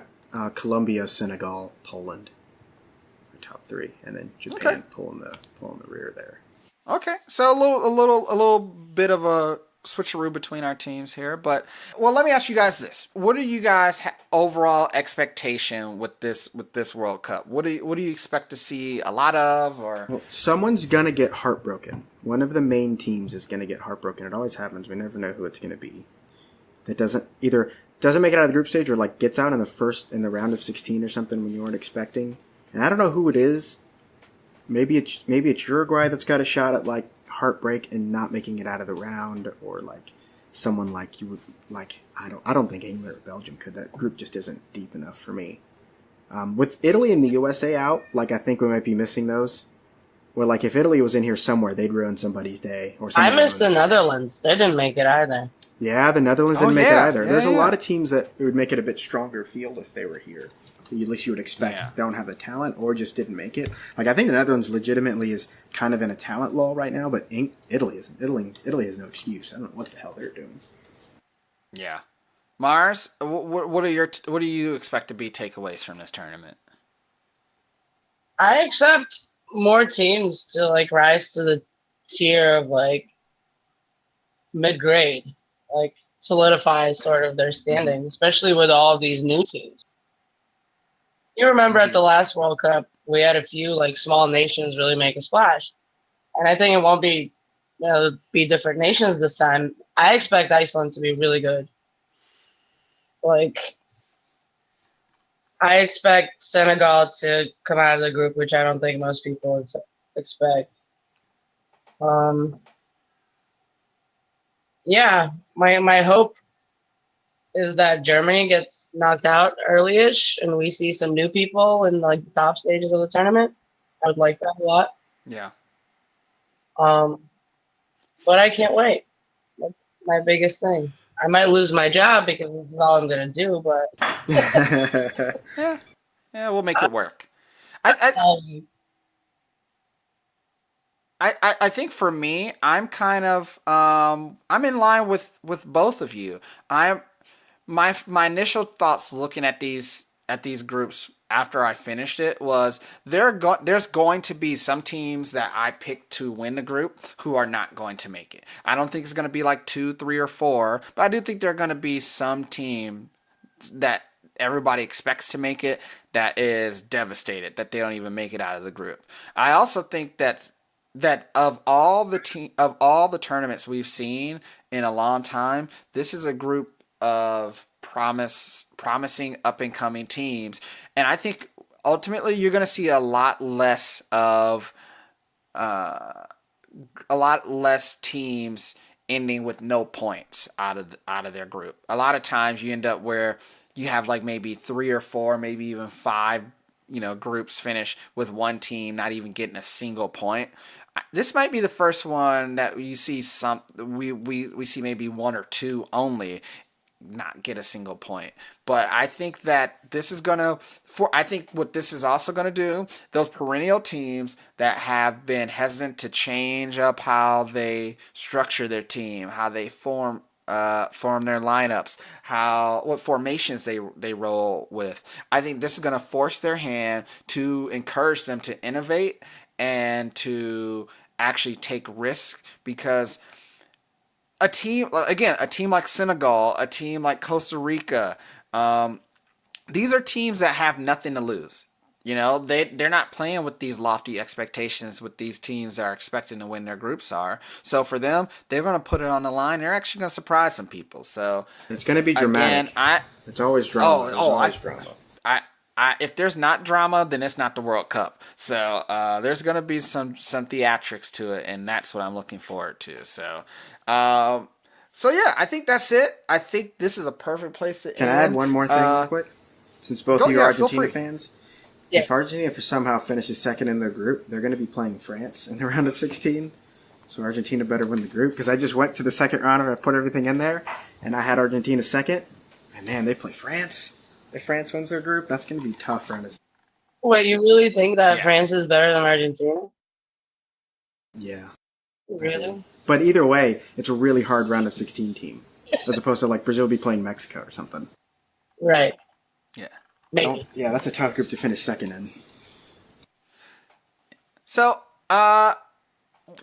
Colombia, Senegal, Poland, are top three, and then Japan Okay. pulling the rear there. Okay, so a little bit of a switcheroo between our teams here, but well, let me ask you guys this: what are you guys' overall expectation with this World Cup? What do you expect to see a lot of, or? Well, someone's gonna get heartbroken. One of the main teams is gonna get heartbroken. It always happens. We never know who it's gonna be. That doesn't make it out of the group stage or like gets out in the round of 16 or something when you weren't expecting. And I don't know who it is. Maybe it's Uruguay that's got a shot at like heartbreak and not making it out of the round, or like someone like you would like. I don't think England or Belgium could. That group just isn't deep enough for me. With Italy and the USA out, like I think we might be missing those. Where like if Italy was in here somewhere, they'd ruin somebody's day. Or I missed the Netherlands. They didn't make it either. Yeah, the Netherlands didn't Oh, make it yeah. either. Yeah, There's a yeah. lot of teams that it would make it a bit stronger field if they were here. At least you would expect Yeah. don't have the talent or just didn't make it. Like I think the Netherlands legitimately is kind of in a talent lull right now, but Italy isn't. Italy has no excuse. I don't know what the hell they're doing. Yeah, Mars. What do you expect to be takeaways from this tournament? I accept more teams to like rise to the tier of like mid grade, like solidify sort of their standing, especially with all of these new teams. You remember at the last World Cup, we had a few like small nations really make a splash, and I think it won't be be different nations this time. I expect Iceland to be really good. Like I expect Senegal to come out of the group, which I don't think most people expect. Yeah, my hope is that Germany gets knocked out early-ish and we see some new people in like the top stages of the tournament. I would like that a lot. Yeah. But I can't wait. That's my biggest thing. I might lose my job because this is all I'm gonna do, but Yeah. Yeah, we'll make it work. I, always. I think for me, I'm kind of I'm in line with both of you. My initial thoughts looking at these groups after I finished it was there's going to be some teams that I picked to win the group who are not going to make it. I don't think it's going to be like 2, 3, or 4, but I do think there are going to be some team that everybody expects to make it that is devastated that they don't even make it out of the group. I also think that of all the tournaments we've seen in a long time, this is a group of promising up and coming teams, and I think ultimately you're going to see a lot less teams ending with no points out of their group. A lot of times you end up where you have like maybe 3 or 4, maybe even 5, groups finish with one team not even getting a single point. This might be the first one that we see we see maybe 1 or 2 only not get a single point. But I think that this is I think what this is also gonna do, those perennial teams that have been hesitant to change up how they structure their team, how they form their lineups, what formations they roll with. I think this is gonna force their hand to encourage them to innovate and to actually take risks, because a team like Senegal, a team like Costa Rica, these are teams that have nothing to lose. They're not playing with these lofty expectations with these teams that are expecting to win their groups are. So for them, they're going to put it on the line. They're actually going to surprise some people. So it's going to be dramatic. It's always drama. Drama. If there's not drama, then it's not the World Cup. So there's going to be some theatrics to it, and that's what I'm looking forward to. So yeah, I think that's it. I think this is a perfect place to end. Can I add one more thing real quick? Since both of you are Argentina fans. Yeah. If Argentina somehow finishes second in their group, they're going to be playing France in the round of 16. So Argentina better win the group, because I just went to the second round and I put everything in there, and I had Argentina second. And man, they play France. If France wins their group, that's going to be tough round of. Wait, you really think that France is better than Argentina? Yeah. Really? But either way, it's a really hard round of 16 team, as opposed to like Brazil be playing Mexico or something. Right. Yeah. Maybe. Yeah, that's a tough group to finish second in. So,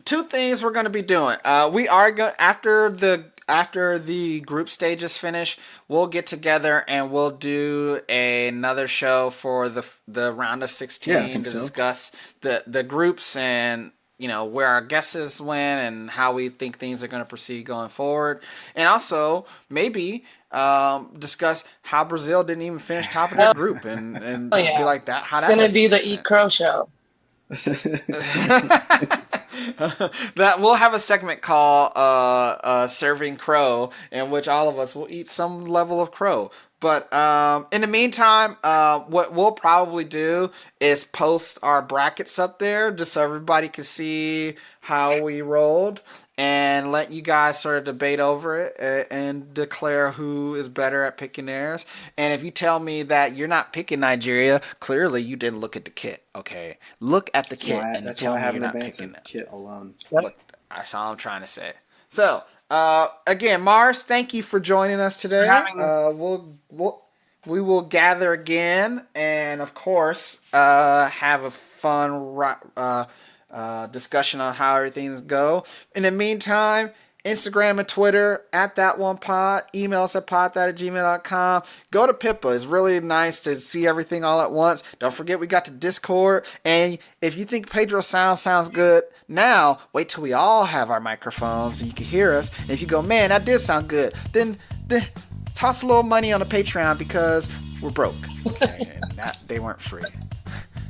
2 things we're going to be doing. We are going after the group stages finish, we'll get together and we'll do another show for the round of 16 to discuss the groups and where our guesses went and how we think things are going to proceed going forward, and also maybe discuss how Brazil didn't even finish top of their group and be like that. How that's going to be the Eat Crow show. That we'll have a segment called Serving Crow, in which all of us will eat some level of crow. But in the meantime, what we'll probably do is post our brackets up there just so everybody can see how we rolled, and let you guys sort of debate over it and declare who is better at picking theirs. And if you tell me that you're not picking Nigeria, clearly you didn't look at the kit. Okay, look at the kit and tell me you're not picking the kit alone. Look, that's all I'm trying to say. So again, Mars, thank you for joining us today. We will gather again, and of course, have a fun discussion on how everything's go. In the meantime, Instagram and Twitter @thatonepod. Email us at podthat@gmail.com. Go to Pippa. It's really nice to see everything all at once. Don't forget we got the Discord. And if you think Pedro's sounds good, now wait till we all have our microphones so you can hear us. And if you go, man, that did sound good, then toss a little money on the Patreon, because we're broke. And they weren't free.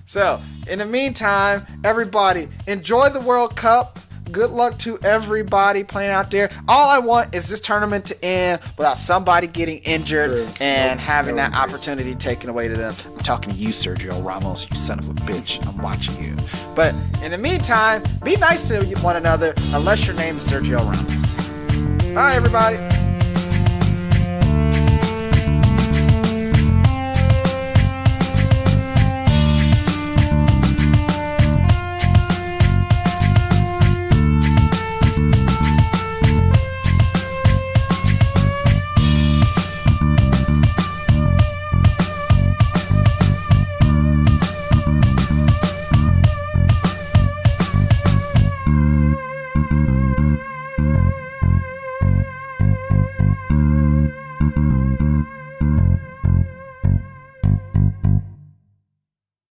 So, in the meantime, everybody, enjoy the World Cup. Good luck to everybody playing out there. All I want is this tournament to end without somebody getting injured and having that opportunity taken away to them. I'm talking to you, Sergio Ramos, you son of a bitch. I'm watching you. But in the meantime, be nice to one another, unless your name is Sergio Ramos. Bye, everybody.